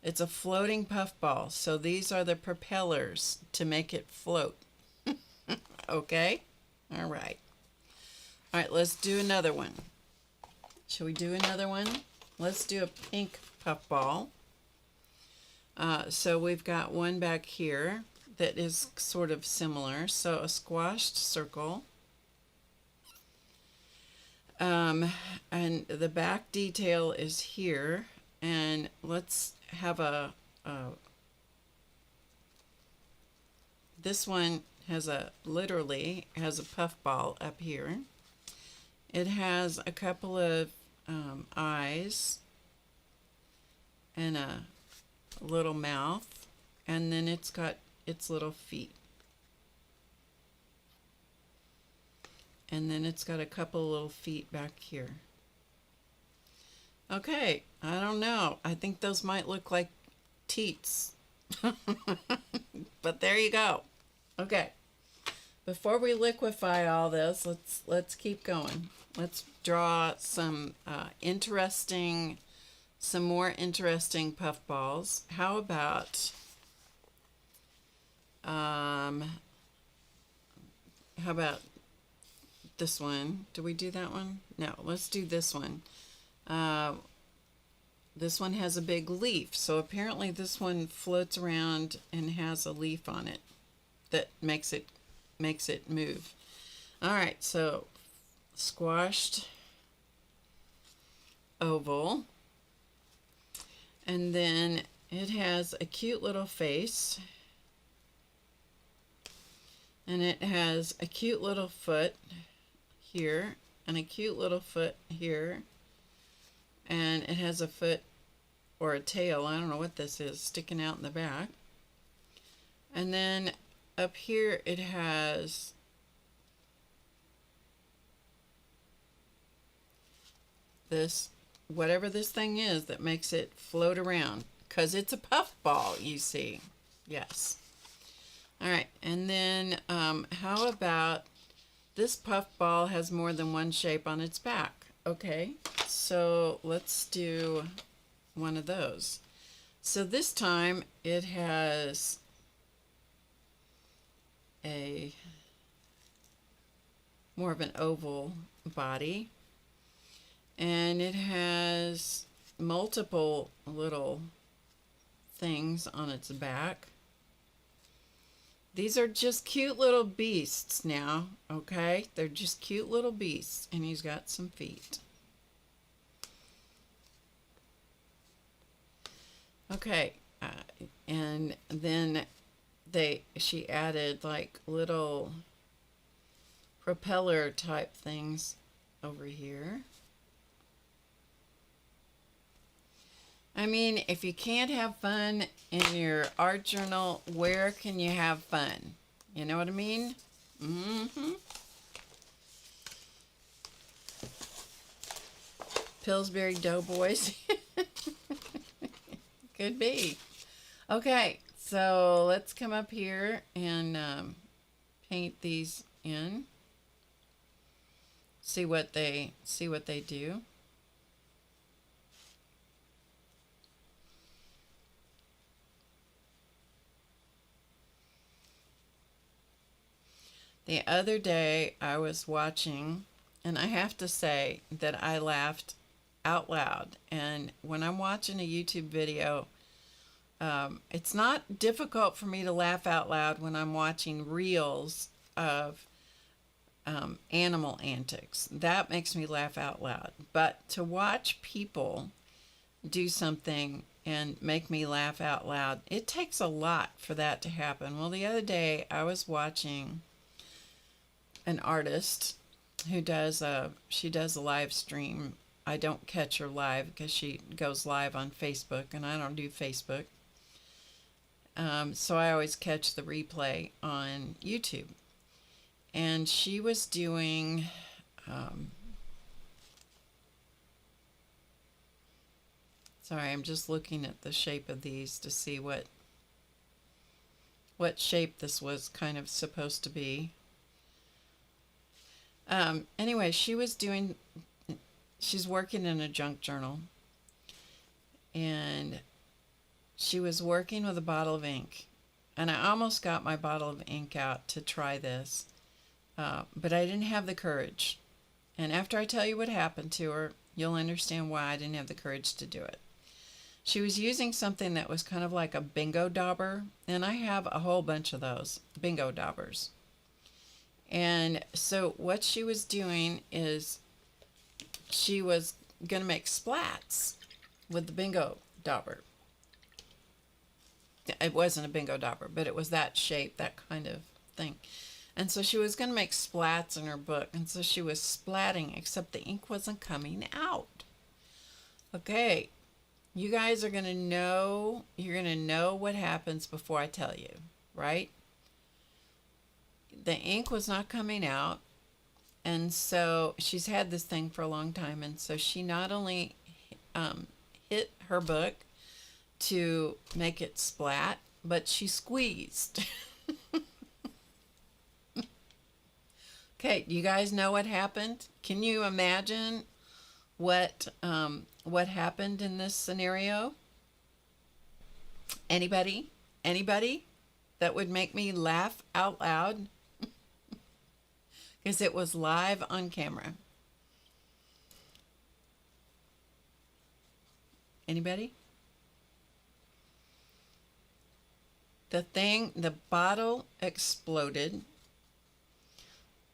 it's a floating puffball, so these are the propellers to make it float. Okay, all right. All right, let's do another one. Shall we do another one? Let's do a pink puffball. So we've got one back here that is sort of similar. So a squashed circle. And the back detail is here. And let's have this one has literally has a puffball up here. It has a couple of eyes and a little mouth, and then it's got its little feet, and then it's got a couple little feet back here. Okay, I don't know, I think those might look like teats. But there you go. Okay, before we liquefy all this, let's keep going. Let's draw some more interesting puffballs. How about this one? Do we do that one? No, let's do this one. This one has a big leaf, so apparently this one floats around and has a leaf on it that makes it move. All right, so squashed oval, and then it has a cute little face, and it has a cute little foot here and a cute little foot here, and it has a foot or a tail, I don't know what this is, sticking out in the back. And then up here it has this, whatever this thing is that makes it float around, because it's a puffball, you see. Yes. All right, and then how about this puffball has more than one shape on its back? Okay, so let's do one of those. So this time it has a more of an oval body, and it has multiple little things on its back. These are just cute little beasts now, okay? They're just cute little beasts, and he's got some feet. Okay, and then she added like little propeller type things over here. I mean, if you can't have fun in your art journal, where can you have fun? You know what I mean? Mm-hmm. Pillsbury Doughboys. Could be. Okay, so let's come up here and paint these in. See what they do. The other day I was watching, and I have to say that I laughed out loud. And when I'm watching a YouTube video, it's not difficult for me to laugh out loud when I'm watching reels of animal antics. That makes me laugh out loud. But to watch people do something and make me laugh out loud, it takes a lot for that to happen. Well, the other day I was watching an artist who does a live stream. I don't catch her live because she goes live on Facebook, and I don't do Facebook. So I always catch the replay on YouTube. And she was doing sorry, I'm just looking at the shape of these to see what shape this was kind of supposed to be. Anyway, she's working in a junk journal, and she was working with a bottle of ink. And I almost got my bottle of ink out to try this, but I didn't have the courage. And after I tell you what happened to her, you'll understand why I didn't have the courage to do it. She was using something that was kind of like a bingo dauber, and I have a whole bunch of those bingo daubers. And so what she was doing is she was going to make splats with the bingo dauber. It wasn't a bingo dauber, but it was that shape, that kind of thing. And so she was going to make splats in her book, and so she was splatting, except the ink wasn't coming out. Okay, you guys are going to know, you're going to know what happens before I tell you, right? The ink was not coming out, and so she's had this thing for a long time, and so she not only hit her book to make it splat, but she squeezed. Okay, you guys know what happened? Can you imagine what happened in this scenario? Anybody? Anybody that would make me laugh out loud? Because it was live on camera. Anybody? The bottle exploded.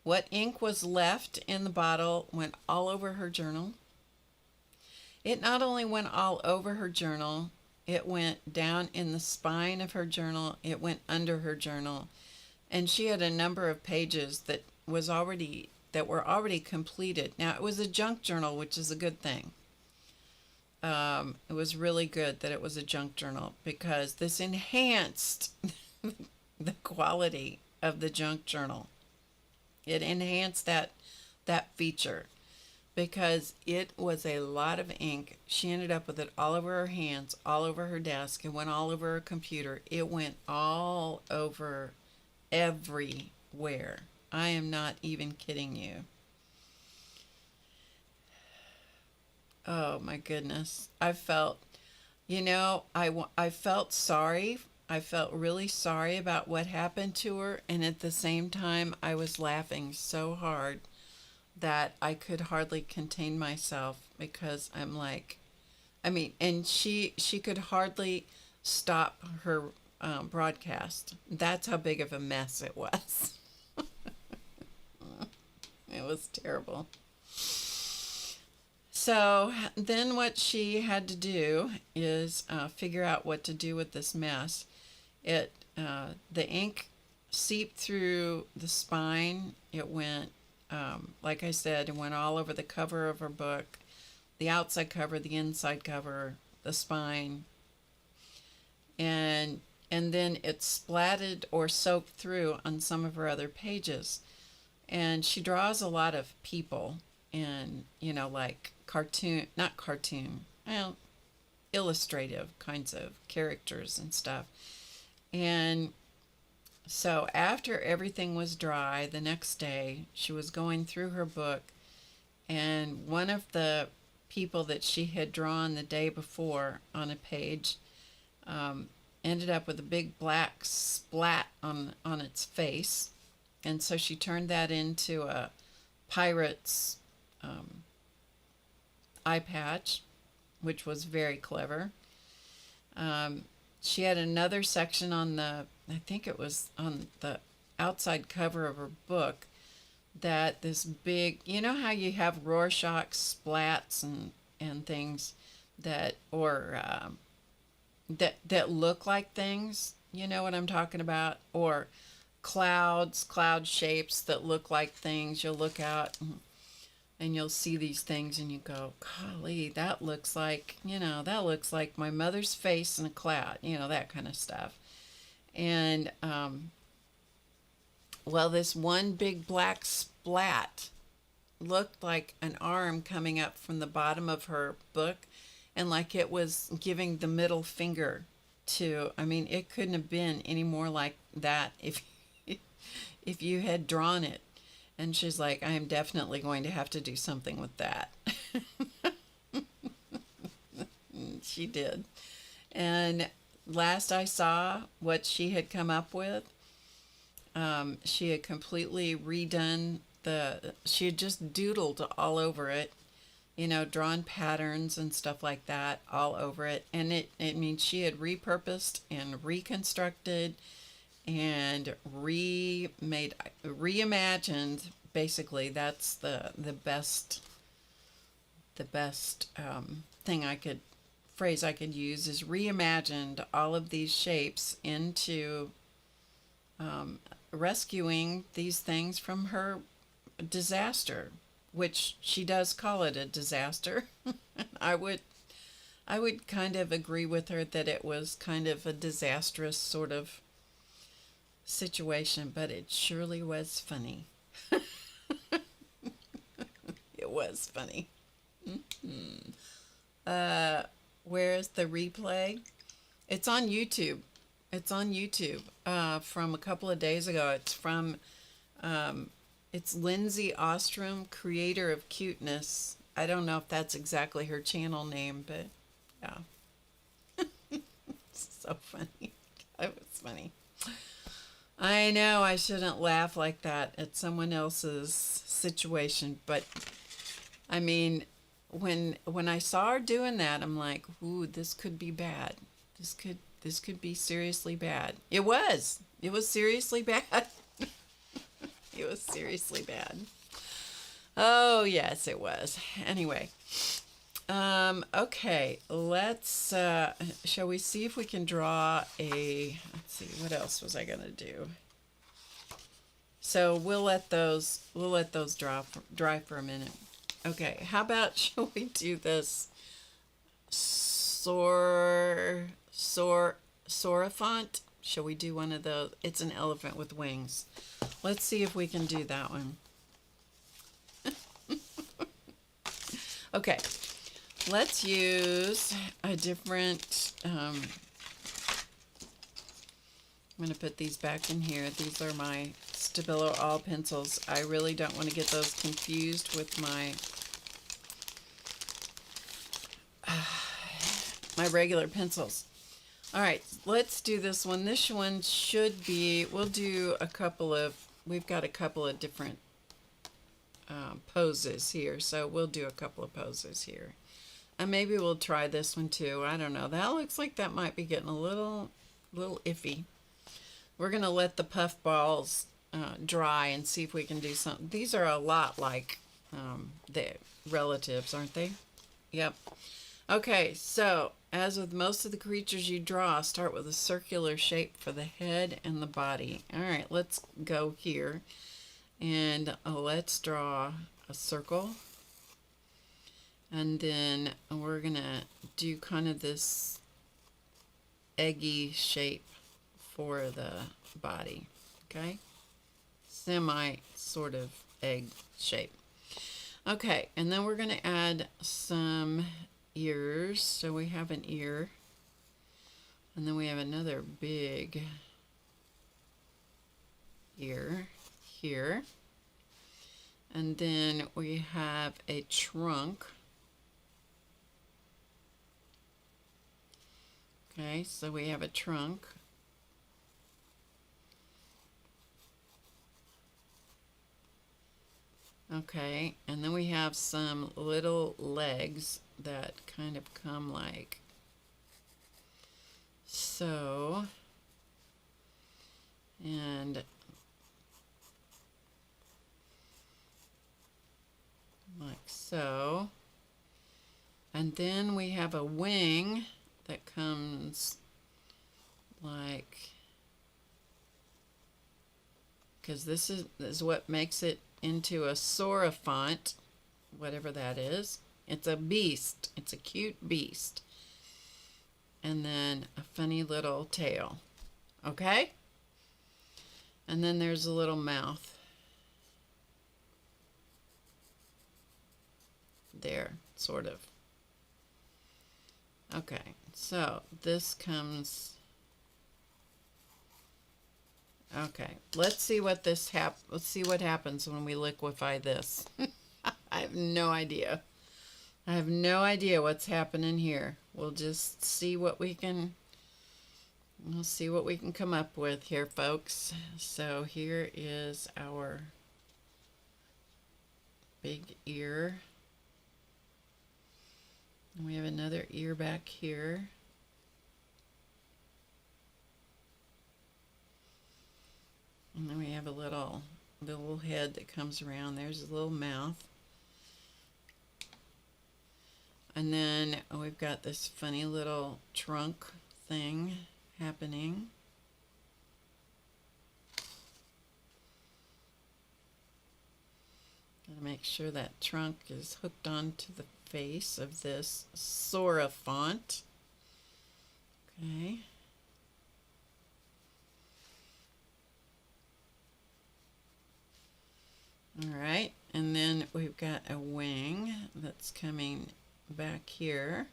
What ink was left in the bottle went all over her journal. It not only went all over her journal, it went down in the spine of her journal, it went under her journal, and she had a number of pages that were already completed. Now, it was a junk journal, which is a good thing. It was really good that it was a junk journal, because this enhanced the quality of the junk journal. It enhanced that feature, because it was a lot of ink. She ended up with it all over her hands, all over her desk. It went all over her computer. It went all over everywhere. I am not even kidding you. Oh my goodness. I felt sorry. I felt really sorry about what happened to her, and at the same time I was laughing so hard that I could hardly contain myself, because I'm like, and she could hardly stop her broadcast. That's how big of a mess it was. It was terrible. So then what she had to do is figure out what to do with this mess. The ink seeped through the spine. It went, like I said, it went all over the cover of her book, the outside cover, the inside cover, the spine, and then it splatted or soaked through on some of her other pages. And she draws a lot of people, and like not cartoon, well, illustrative kinds of characters and stuff. And so after everything was dry, the next day she was going through her book, and one of the people that she had drawn the day before on a page ended up with a big black splat on its face. And so she turned that into a pirate's eye patch, which was very clever. She had another section on I think it was on the outside cover of her book, that this big, you know how you have Rorschach splats and things that look like things, you know what I'm talking about, or cloud shapes that look like things. You'll look out and you'll see these things and you go, golly, that looks like my mother's face in a cloud, that kind of stuff. And well, this one big black splat looked like an arm coming up from the bottom of her book, and like it was giving the middle finger to, it couldn't have been any more like that if you had drawn it. And she's like, I am definitely going to have to do something with that. She did. And last I saw what she had come up with, she had completely redone she had just doodled all over it, drawn patterns and stuff like that all over it. And it means she had repurposed and reconstructed and reimagined. Basically, that's the best phrase I could use, is reimagined all of these shapes into rescuing these things from her disaster, which she does call it a disaster. I would kind of agree with her that it was kind of a disastrous sort of situation, but it surely was funny. It was funny. Where's the replay? It's on YouTube. It's on YouTube from a couple of days ago. It's from it's Lindsay Ostrom, creator of Cuteness. I don't know if that's exactly her channel name, but yeah. So funny. It was funny. I know I shouldn't laugh like that at someone else's situation, but I mean, when I saw her doing that, I'm like, ooh, this could be bad. This could be seriously bad. It was seriously bad. It was seriously bad. Oh, yes, it was. Anyway, okay, let's, shall we see if we can draw let's see, what else was I going to do? So we'll let those dry for a minute. Okay, how about, shall we do this Sorafont? Shall we do one of those? It's an elephant with wings. Let's see if we can do that one. Okay, let's use a different, I'm going to put these back in here. These are my Stabilo All pencils. I really don't want to get those confused with my my regular pencils. All right, let's do this one. This one should be, we'll do we've got a couple of different poses here, so we'll do a couple of poses here. And maybe we'll try this one too. I don't know. That looks like that might be getting a little iffy. We're going to let the puff balls dry and see if we can do something. These are a lot like the relatives, aren't they? Yep. Okay, so as with most of the creatures you draw, start with a circular shape for the head and the body. All right, let's go here and let's draw a circle. And then we're going to do kind of this eggy shape for the body, okay? Semi sort of egg shape. Okay, and then we're going to add some ears. So we have an ear, and then we have another big ear here, and then we have a trunk. Okay, so we have a trunk. Okay, and then we have some little legs that kind of come like so, and like so, and then we have a wing that comes like, because this is what makes it into a Sorafont, whatever that is. It's a beast. It's a cute beast. And then a funny little tail. Okay? And then there's a little mouth. There, sort of. Okay, so this comes Okay, let's see what let's see what happens when we liquefy this. I have no idea. I have no idea what's happening here. We'll just see what we'll see what we can come up with here, folks. So here is our big ear. And we have another ear back here. And then we have a little head that comes around. There's a little mouth. And then we've got this funny little trunk thing happening. Gotta make sure that trunk is hooked onto the face of this Sora font. Okay. Alright, and then we've got a wing that's coming back here.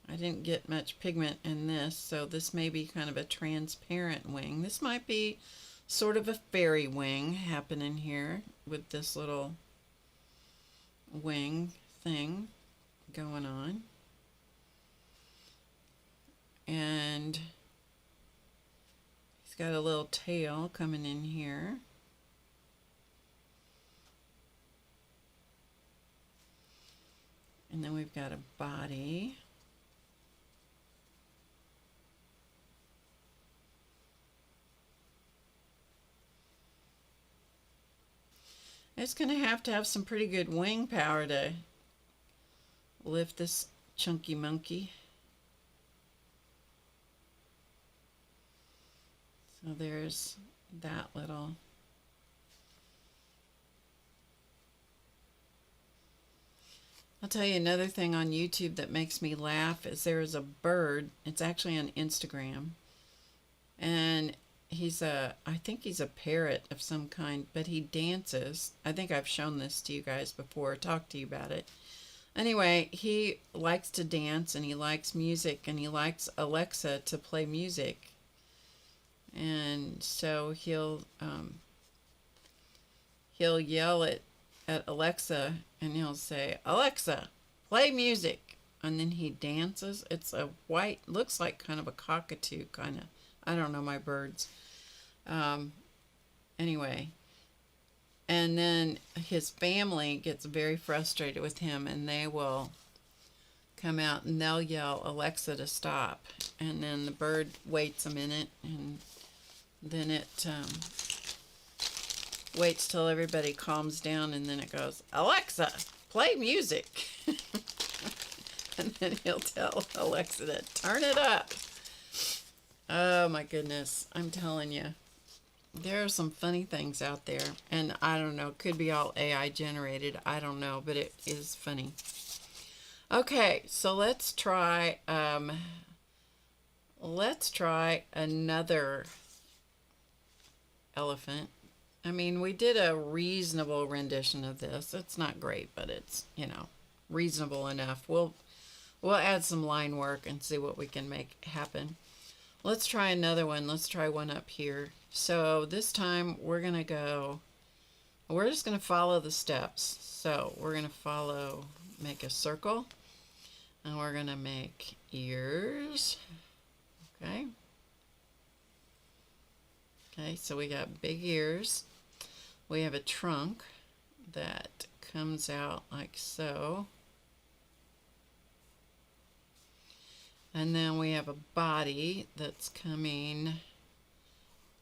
I didn't get much pigment in this, so this may be kind of a transparent wing. This might be sort of a fairy wing happening here with this little wing thing going on. And he's got a little tail coming in here. And then we've got a body. It's going to have some pretty good wing power to lift this chunky monkey. So there's that little. I'll tell you another thing on YouTube that makes me laugh is there is a bird. It's actually on Instagram. And I think he's a parrot of some kind, but he dances. I think I've shown this to you guys before, talked to you about it. Anyway, he likes to dance and he likes music and he likes Alexa to play music. And so he'll yell at Alexa and he'll say, "Alexa, play music." And then he dances. It's a white, looks like kind of a cockatoo, kind of. I don't know my birds. Anyway, and then his family gets very frustrated with him and they will come out and they'll yell Alexa to stop. And then the bird waits a minute and then it waits till everybody calms down and then it goes, "Alexa, play music." And then he'll tell Alexa to turn it up. Oh my goodness, I'm telling you. There are some funny things out there, and I don't know, it could be all AI generated, I don't know, but it is funny. Okay, so let's try another elephant. I mean, we did a reasonable rendition of this. It's not great, but it's, you know, reasonable enough. We'll add some line work and see what we can make happen. Let's try another one. Let's try one up here. So this time we're just going to follow the steps. So we're going to make a circle, and we're going to make ears. Okay. Okay, so we got big ears. We have a trunk that comes out like so. And then we have a body that's coming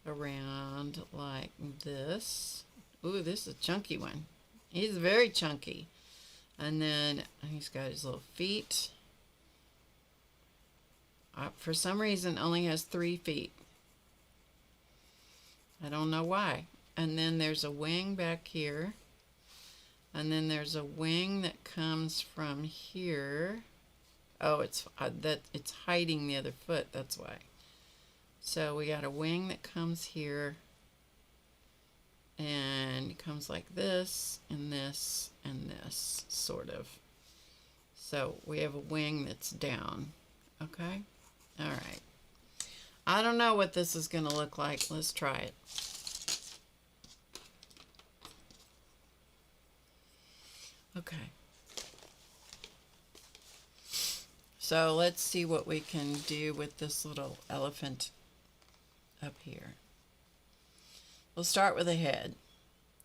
around like this. Ooh, this is a chunky one. He's very chunky. And then he's got his little feet. For some reason, only has 3 feet. I don't know why. And then there's a wing back here. And then there's a wing that comes from here. Oh, it's hiding the other foot, that's why. So we got a wing that comes here, and it comes like this, and this, and this, sort of. So we have a wing that's down, okay? All right. I don't know what this is going to look like. Let's try it. Okay. So let's see what we can do with this little elephant up here. We'll start with the head,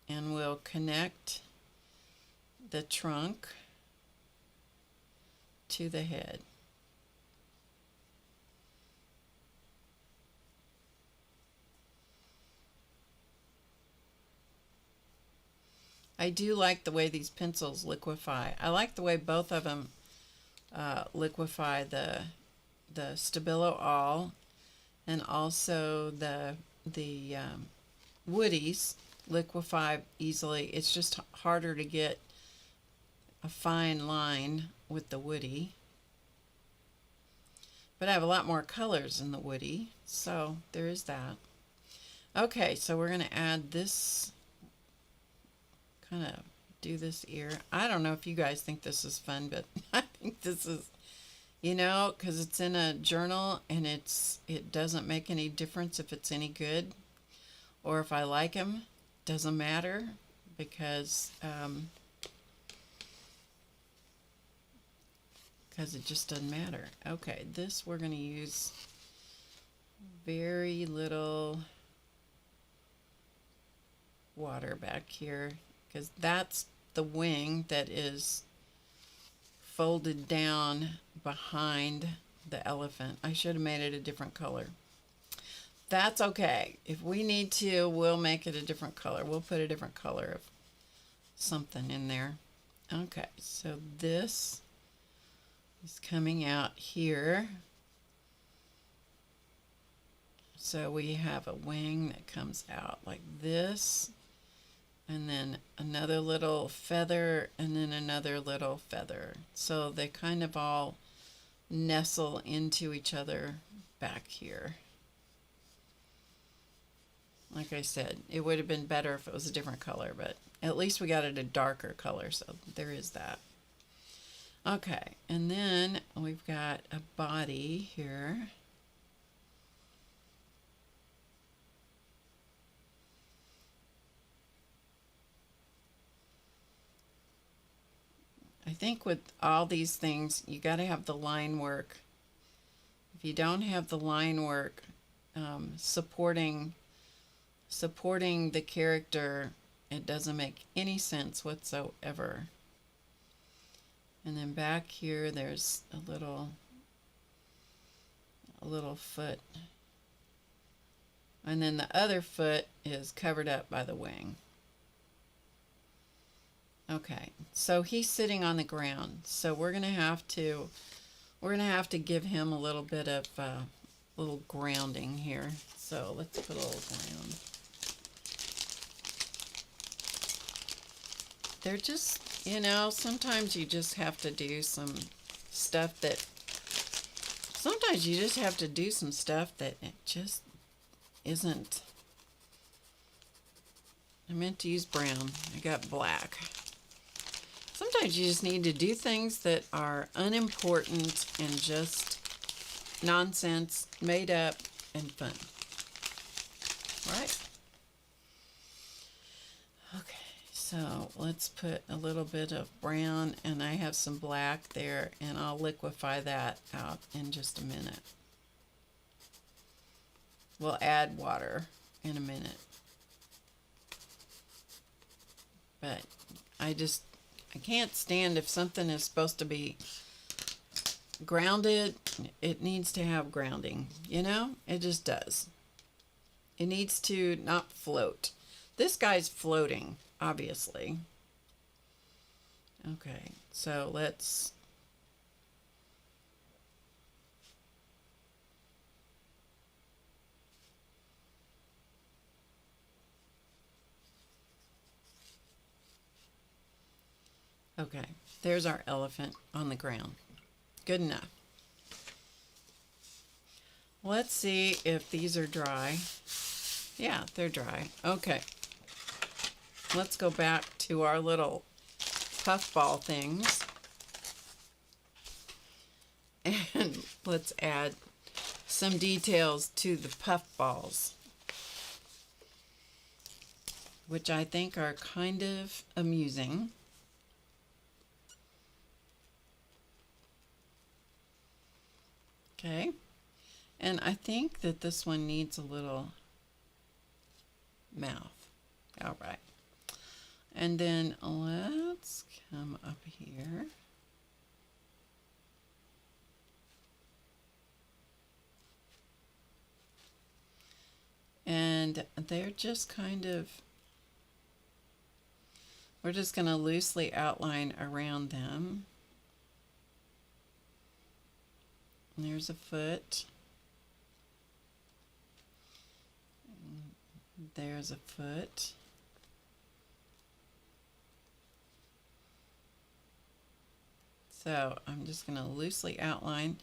and we'll connect the trunk to the head. I do like the way these pencils liquefy. I like the way both of them liquefy the Stabilo All, and also the woodies liquefy easily. It's just harder to get a fine line with the woody. But I have a lot more colors in the woody, so there is that. Okay, so we're going to add this, kind of do this ear. I don't know if you guys think this is fun, but I think this is, you know, because it's in a journal, and it doesn't make any difference if it's any good or if I like them. Doesn't matter, because it just doesn't matter. Okay, this we're going to use very little water back here, because that's the wing that is folded down behind the elephant. I should have made it a different color. That's okay. If we need to, we'll make it a different color. We'll put a different color of something in there. Okay, so this is coming out here. So we have a wing that comes out like this, and then another little feather, and then another little feather. So they kind of all nestle into each other back here. Like I said, it would have been better if it was a different color, but at least we got it a darker color, so there is that. Okay, and then we've got a body here. I think with all these things, you got to have the line work. If you don't have the line work supporting the character, it doesn't make any sense whatsoever. And then back here, there's a little foot. And then the other foot is covered up by the wing. Okay, so he's sitting on the ground. So we're gonna have to give him a little bit of little grounding here. So let's put a little ground. They're just, you know, sometimes you just have to do some stuff that, sometimes you just have to do some stuff that it just isn't. I meant to use brown. I got black. Sometimes you just need to do things that are unimportant and just nonsense, made up, and fun. Right? Okay, so let's put a little bit of brown, and I have some black there, and I'll liquefy that out in just a minute. We'll add water in a minute. But I can't stand if something is supposed to be grounded, it needs to have grounding, you know? It just does. It needs to not float. This guy's floating, obviously. Okay, so let's... Okay, there's our elephant on the ground. Good enough. Let's see if these are dry. Yeah, they're dry. Okay. Let's go back to our little puffball things. And let's add some details to the puff balls, which I think are kind of amusing. Okay, and I think that this one needs a little mouth. All right, and then let's come up here. And they're just kind of, we're just going to loosely outline around them. And there's a foot. There's a foot. So I'm just going to loosely outline,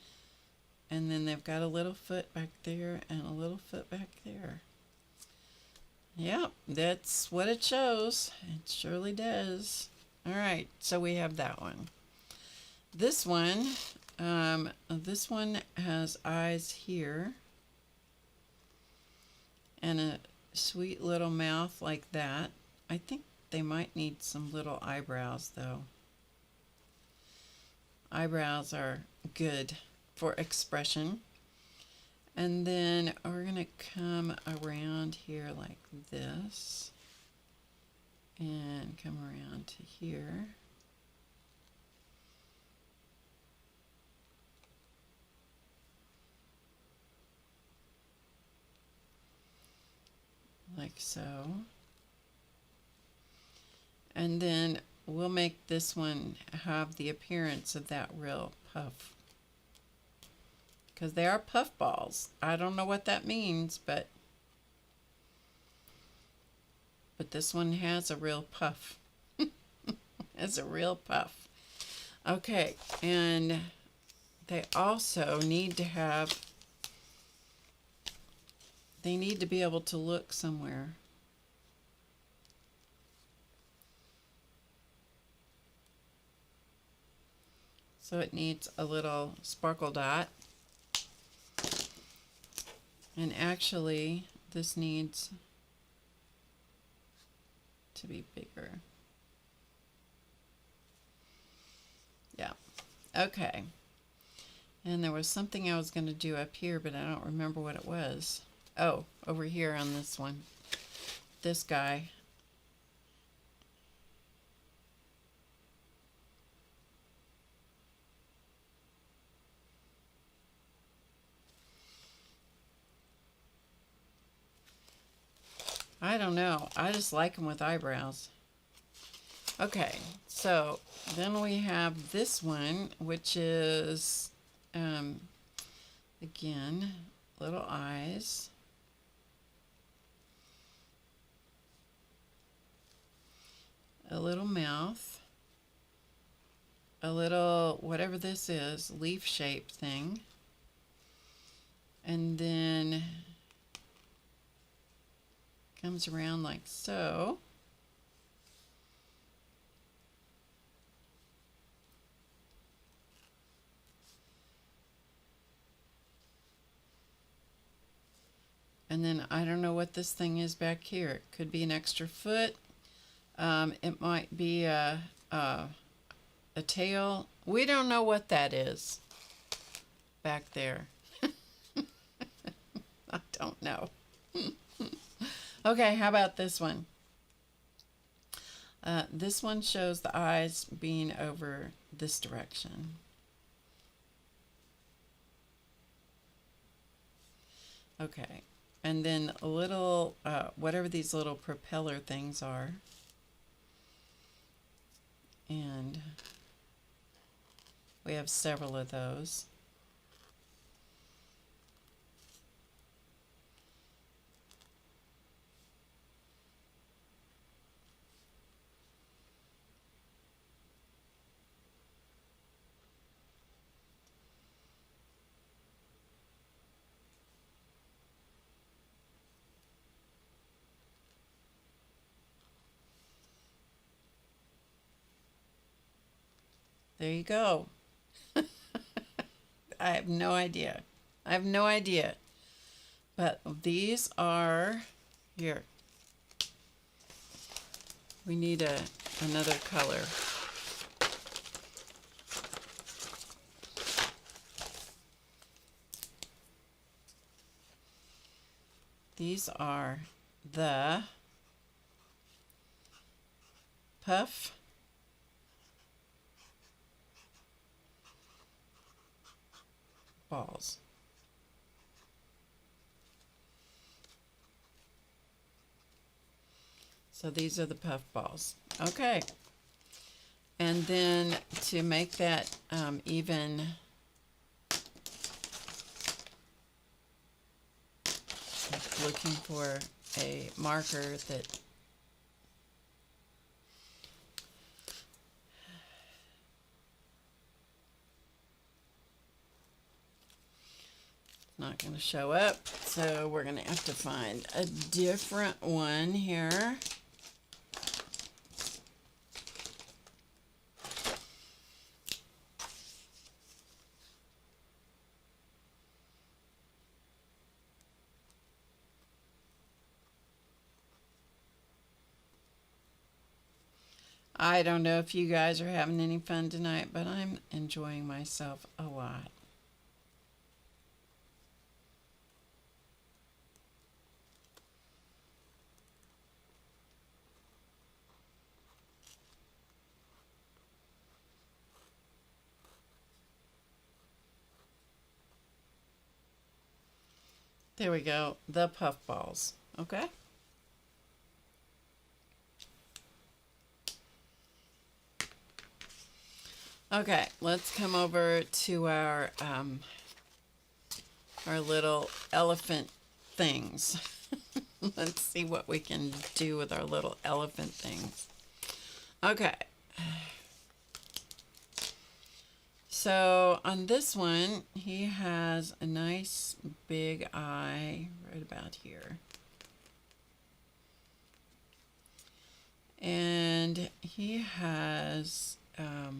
and then they've got a little foot back there and a little foot back there. Yep, that's what it shows. It surely does. All right, so we have that one. This one has eyes here and a sweet little mouth like that. I think they might need some little eyebrows though. Eyebrows are good for expression. And then we're going to come around here like this and come around to here. Like so. And then we'll make this one have the appearance of that real puff, because they are puff balls. I don't know what that means, but this one has a real puff. It's a real puff. Okay, and they also need to have, they need to be able to look somewhere. So it needs a little sparkle dot. And actually, this needs to be bigger. Yeah. Okay. And there was something I was going to do up here, but I don't remember what it was. Oh, over here on this one. This guy. I don't know. I just like them with eyebrows. Okay, so then we have this one, which is, again, little eyes. A little mouth. A little, whatever this is, leaf-shaped thing. And then comes around like so. And then I don't know what this thing is back here. It could be an extra foot. It might be a tail. We don't know what that is back there. I don't know. Okay, how about this one? This one shows the eyes being over this direction. Okay, and then a little, whatever these little propeller things are. And we have several of those. There you go. I have no idea. I have no idea. But these are, here, we need another color. These are the puff balls. So these are the puff balls. Okay. And then to make that even, looking for a marker that not going to show up, so we're going to have to find a different one here. I don't know if you guys are having any fun tonight, but I'm enjoying myself a lot. There we go, the puff balls. Okay. Okay, let's come over to our little elephant things. Let's see what we can do with our little elephant things. Okay. So on this one, he has a nice big eye right about here. And he has a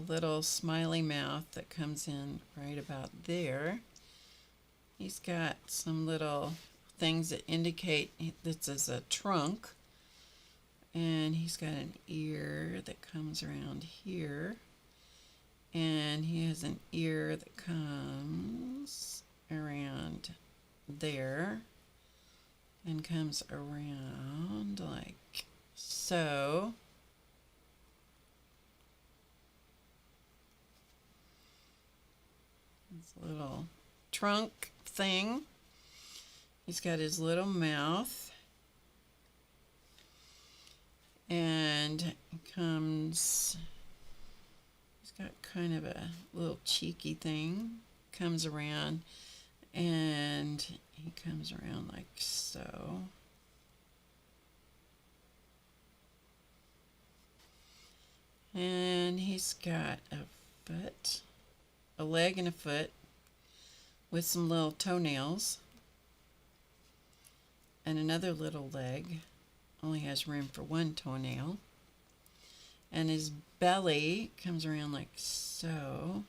little smiley mouth that comes in right about there. He's got some little things that indicate this is a trunk. And he's got an ear that comes around here. And he has an ear that comes around there. And comes around like so. This little trunk thing. He's got his little mouth. And he comes, he's got kind of a little cheeky thing. Comes around and he comes around like so. And he's got a foot, a leg and a foot with some little toenails. And another little leg. Only has room for one toenail. And his belly comes around like so.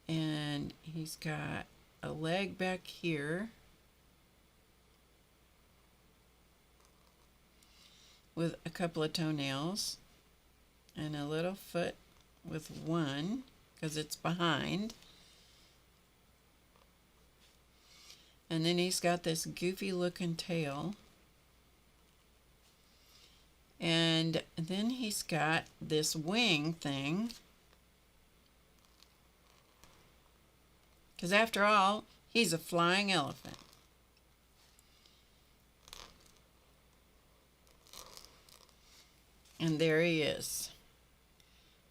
And he's got a leg back here with a couple of toenails. And a little foot with one, because it's behind. And then he's got this goofy looking tail. And then he's got this wing thing. Because after all, he's a flying elephant. And there he is.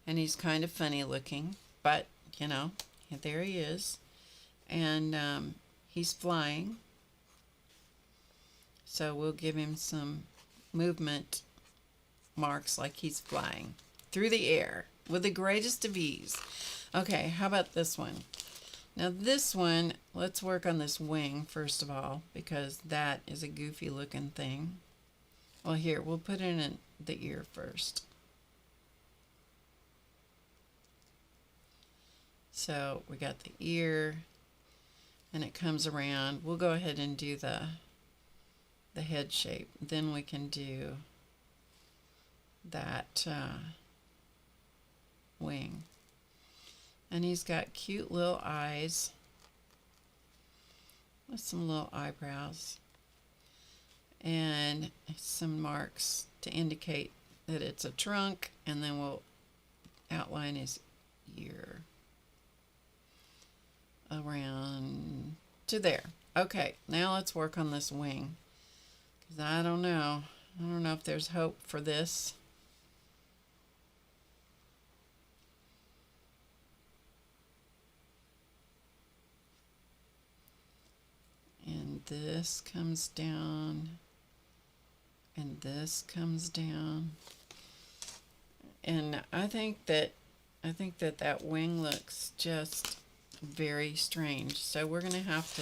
And he's kind of funny looking. But, you know, there he is. And he's flying. So we'll give him some movement marks like he's flying through the air with the greatest of ease. Okay, how about this one? Now this one, let's work on this wing first of all, because that is a goofy looking thing. Well, here, we'll put it in the ear first. So we got the ear, and it comes around. We'll go ahead and do the head shape. Then we can do that wing. And he's got cute little eyes with some little eyebrows and some marks to indicate that it's a trunk, and then we'll outline his ear around to there. Okay, now let's work on this wing, because I don't know if there's hope for this. And this comes down, and this comes down, and I think that that wing looks just very strange. So we're gonna have to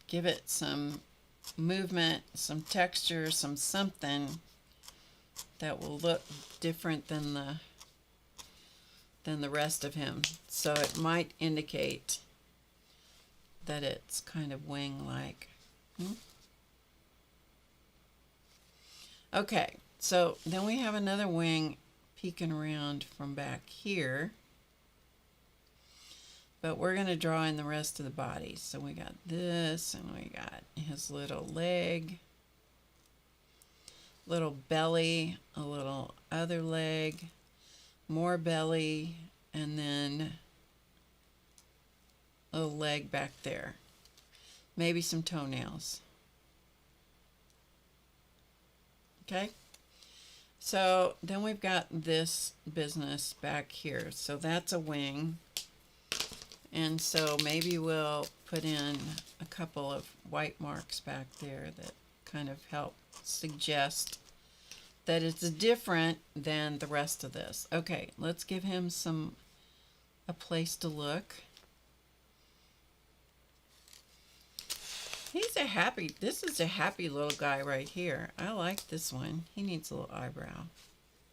give it some movement, some texture, something that will look different than the rest of him. So it might indicate that it's kind of wing-like. Okay, so then we have another wing peeking around from back here. But we're going to draw in the rest of the body. So we got this, and we got his little leg, little belly, a little other leg, more belly, and then a little leg back there. Maybe some toenails. Okay? So then we've got this business back here. So that's a wing. And so maybe we'll put in a couple of white marks back there that kind of help suggest that it's different than the rest of this. Okay, let's give him a place to look. This is a happy little guy right here. I like this one. He needs a little eyebrow.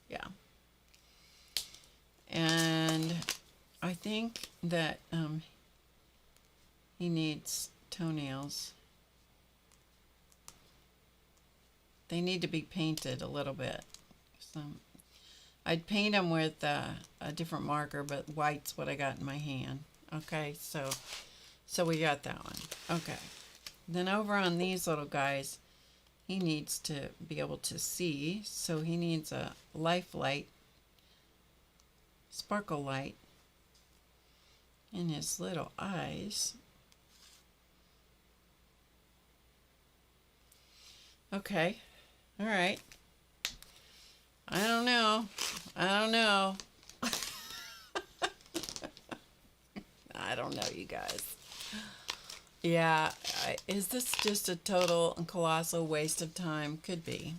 Yeah. And I think that he needs toenails. They need to be painted a little bit. So I'd paint them with a different marker, but white's what I got in my hand. Okay, so we got that one. Okay. Then over on these little guys, he needs to be able to see, so he needs a life light, sparkle light in his little eyes. Okay, all right. I don't know. I don't know, you guys. Yeah, is this just a total and colossal waste of time? Could be.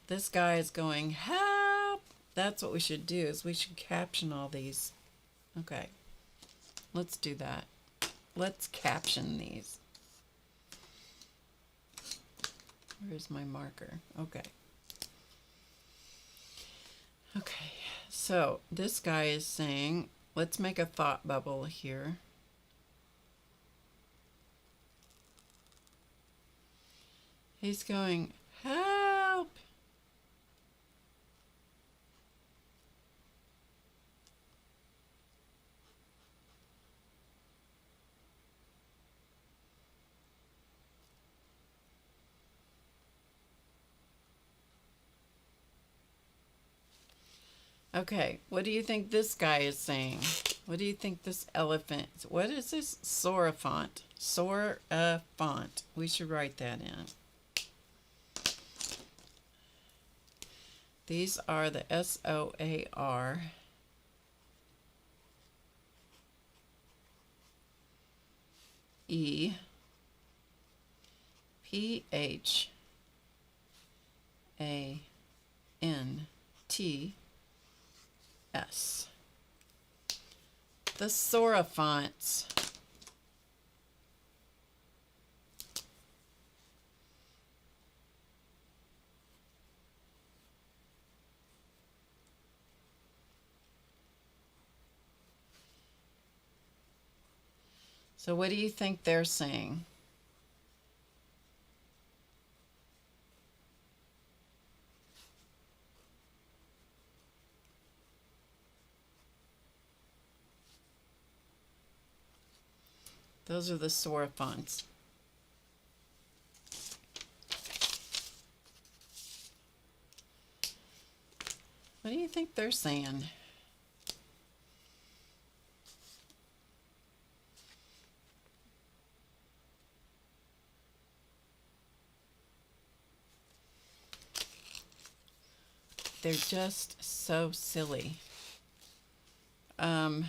This guy is going, help! That's what we should do, is we should caption all these. Okay, let's do that. Let's caption these. Where's my marker? Okay. Okay, so this guy is saying, let's make a thought bubble here. He's going, help! Okay, what do you think this guy is saying? What do you think this elephant, what is this? Sorafont. Sorafont. We should write that in. These are the SOAR. E P H A N T S. the Sora fonts. So what do you think they're saying? Those are the Sora fonts. What do you think they're saying? They're just so silly. I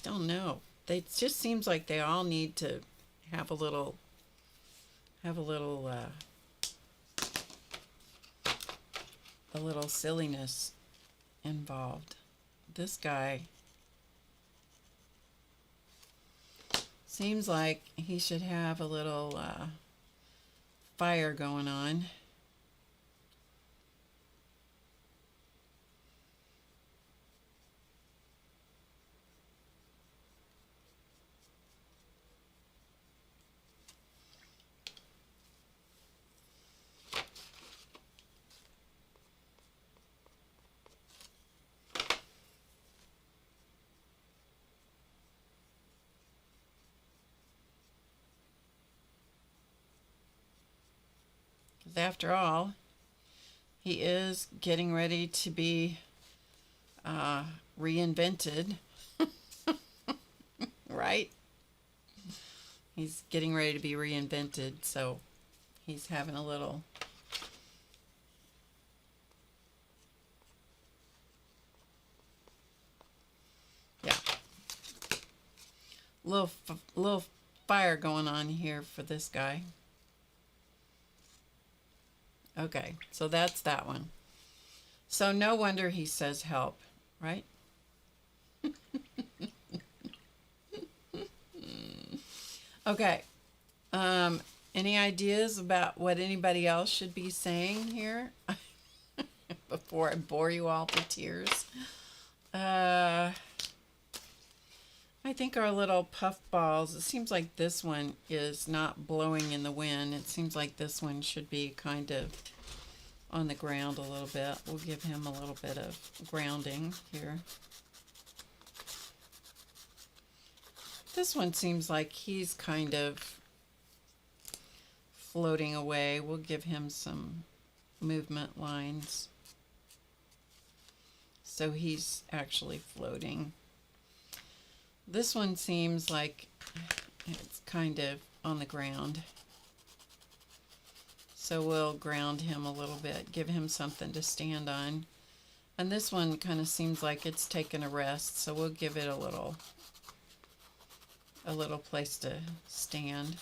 don't know. It just seems like they all need to have a little silliness involved. This guy seems like he should have a little fire going on. After all, he is getting ready to be reinvented, right? He's getting ready to be reinvented, so he's having a little little fire going on here for this guy. Okay, so that's that one. So no wonder he says help, right? Okay. Any ideas about what anybody else should be saying here before I bore you all to tears? I think our little puff balls, it seems like this one is not blowing in the wind. It seems like this one should be kind of on the ground a little bit. We'll give him a little bit of grounding here. This one seems like he's kind of floating away. We'll give him some movement lines. So he's actually floating. This one seems like it's kind of on the ground. So we'll ground him a little bit, give him something to stand on. And this one kind of seems like it's taken a rest, so we'll give it a little place to stand.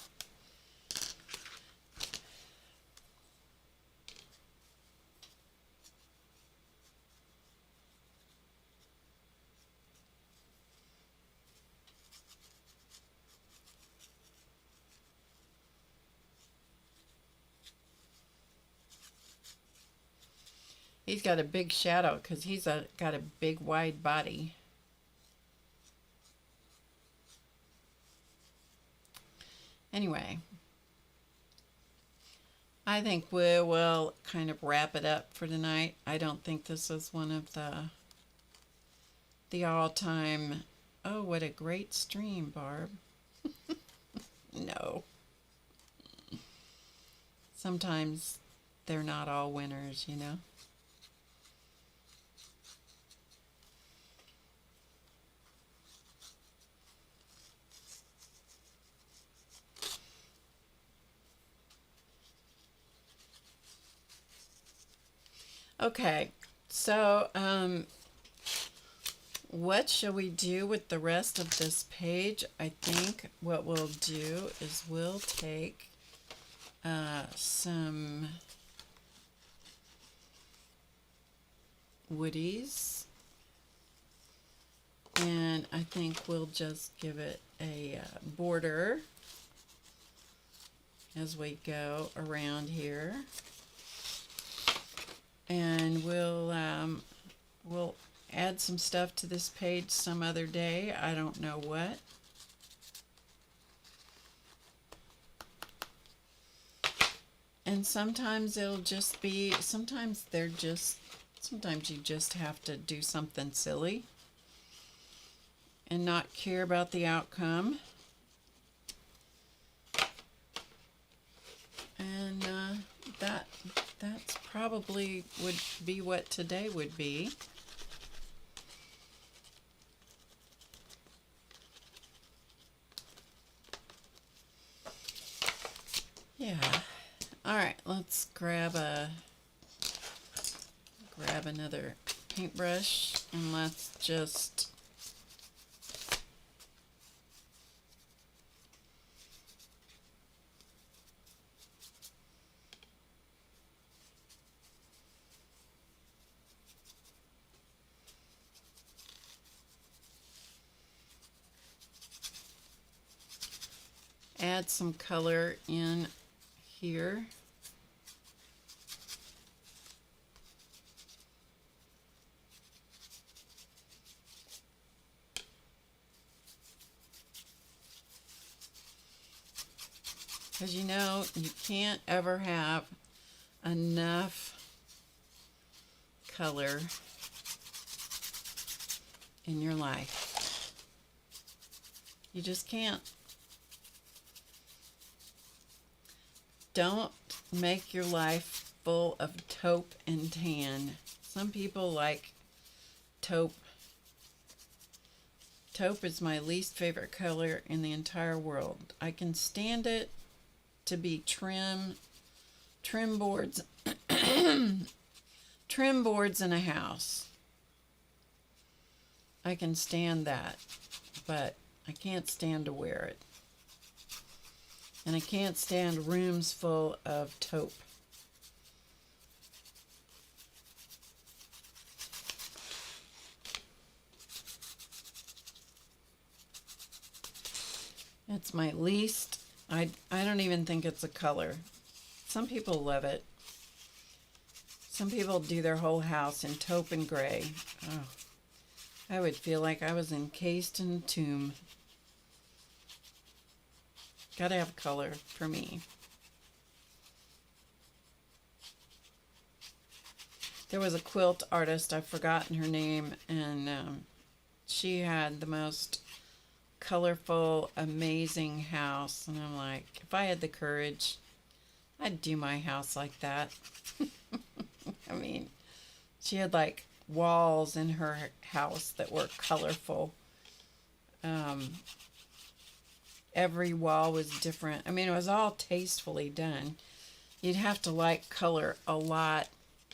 He's got a big shadow because he's got a big wide body. Anyway, I think we will kind of wrap it up for tonight. I don't think this is one of the all-time, oh, what a great stream, Barb. No. Sometimes they're not all winners, you know. Okay, so what shall we do with the rest of this page? I think what we'll do is we'll take woodies. And I think we'll just give it a border as we go around here. And we'll add some stuff to this page some other day. I don't know what. And sometimes it'll just be, sometimes you just have to do something silly and not care about the outcome. And that's probably would be what today would be. Yeah. All right, let's grab another paintbrush and let's just add some color in here. Because you know, you can't ever have enough color in your life. You just can't. Don't make your life full of taupe and tan. Some people like taupe. Taupe is my least favorite color in the entire world. I can stand it to be trim boards trim boards in a house. I can stand that, but I can't stand to wear it. And I can't stand rooms full of taupe. It's my least. I don't even think it's a color. Some people love it. Some people do their whole house in taupe and gray. Oh, I would feel like I was encased in a tomb. Gotta have color for me. There was a quilt artist, I've forgotten her name, and she had the most colorful, amazing house. And I'm like, if I had the courage, I'd do my house like that. I mean, she had like walls in her house that were colorful. Every wall was different. I mean, it was all tastefully done. You'd have to like color a lot.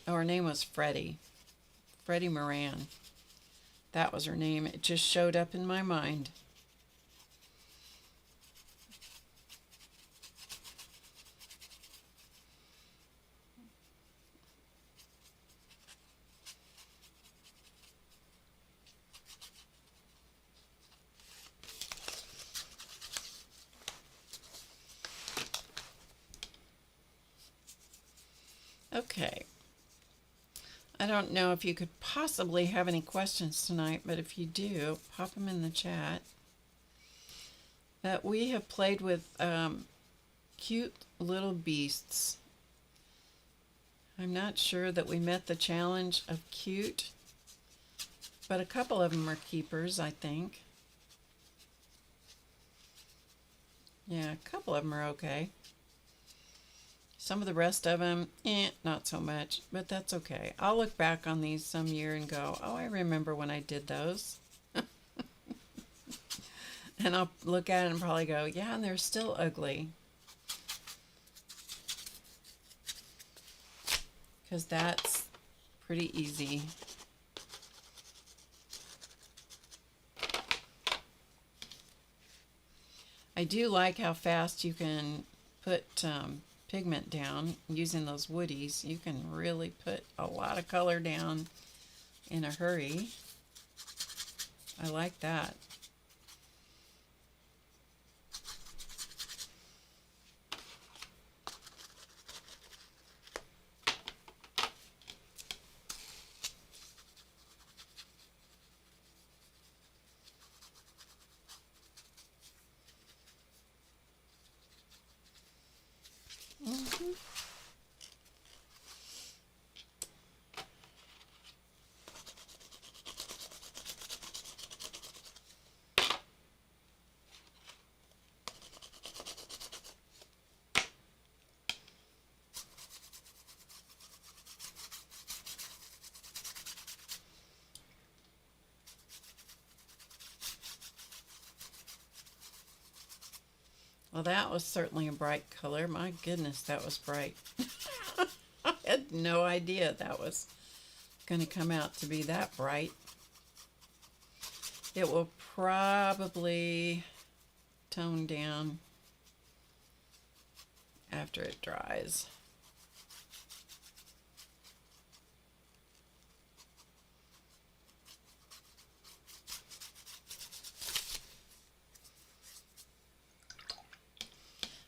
Oh, her name was Freddie Moran. That was her name. It just showed up in my mind. Okay. I don't know if you could possibly have any questions tonight, but if you do, pop them in the chat. That we have played with cute little beasts. I'm not sure that we met the challenge of cute, but a couple of them are keepers, I think. Yeah, a couple of them are okay. Some of the rest of them, not so much, but that's okay. I'll look back on these some year and go, oh, I remember when I did those. And I'll look at it and probably go, yeah, and they're still ugly. Because that's pretty easy. I do like how fast you can put pigment down using those woodies. You can really put a lot of color down in a hurry. I like that. Well, that was certainly a bright color. My goodness, that was bright. I had no idea that was going to come out to be that bright. It will probably tone down after it dries.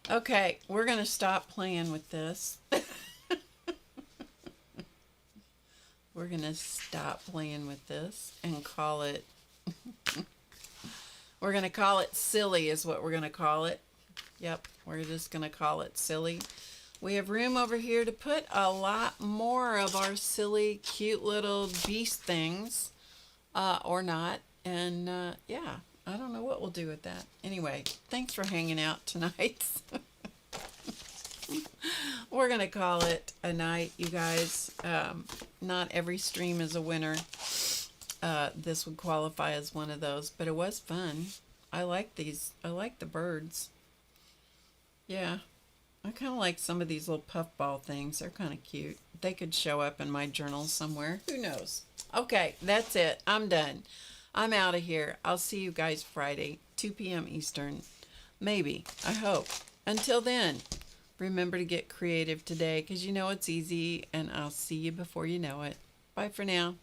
Okay, we're going to stop playing with this. We're going to stop playing with this and call it, we're going to call it silly is what we're going to call it. Yep, we're just going to call it silly. We have room over here to put a lot more of our silly, cute little beast things, or not. And yeah, I don't know what we'll do with that. Anyway, thanks for hanging out tonight. We're going to call it a night, you guys. Not every stream is a winner. This would qualify as one of those, but it was fun. I like these. I like the birds. Yeah, I kind of like some of these little puffball things. They're kind of cute. They could show up in my journal somewhere. Who knows? Okay, that's it. I'm done. I'm out of here. I'll see you guys Friday, 2 p.m. Eastern. Maybe. I hope. Until then, remember to get creative today because you know it's easy, and I'll see you before you know it. Bye for now.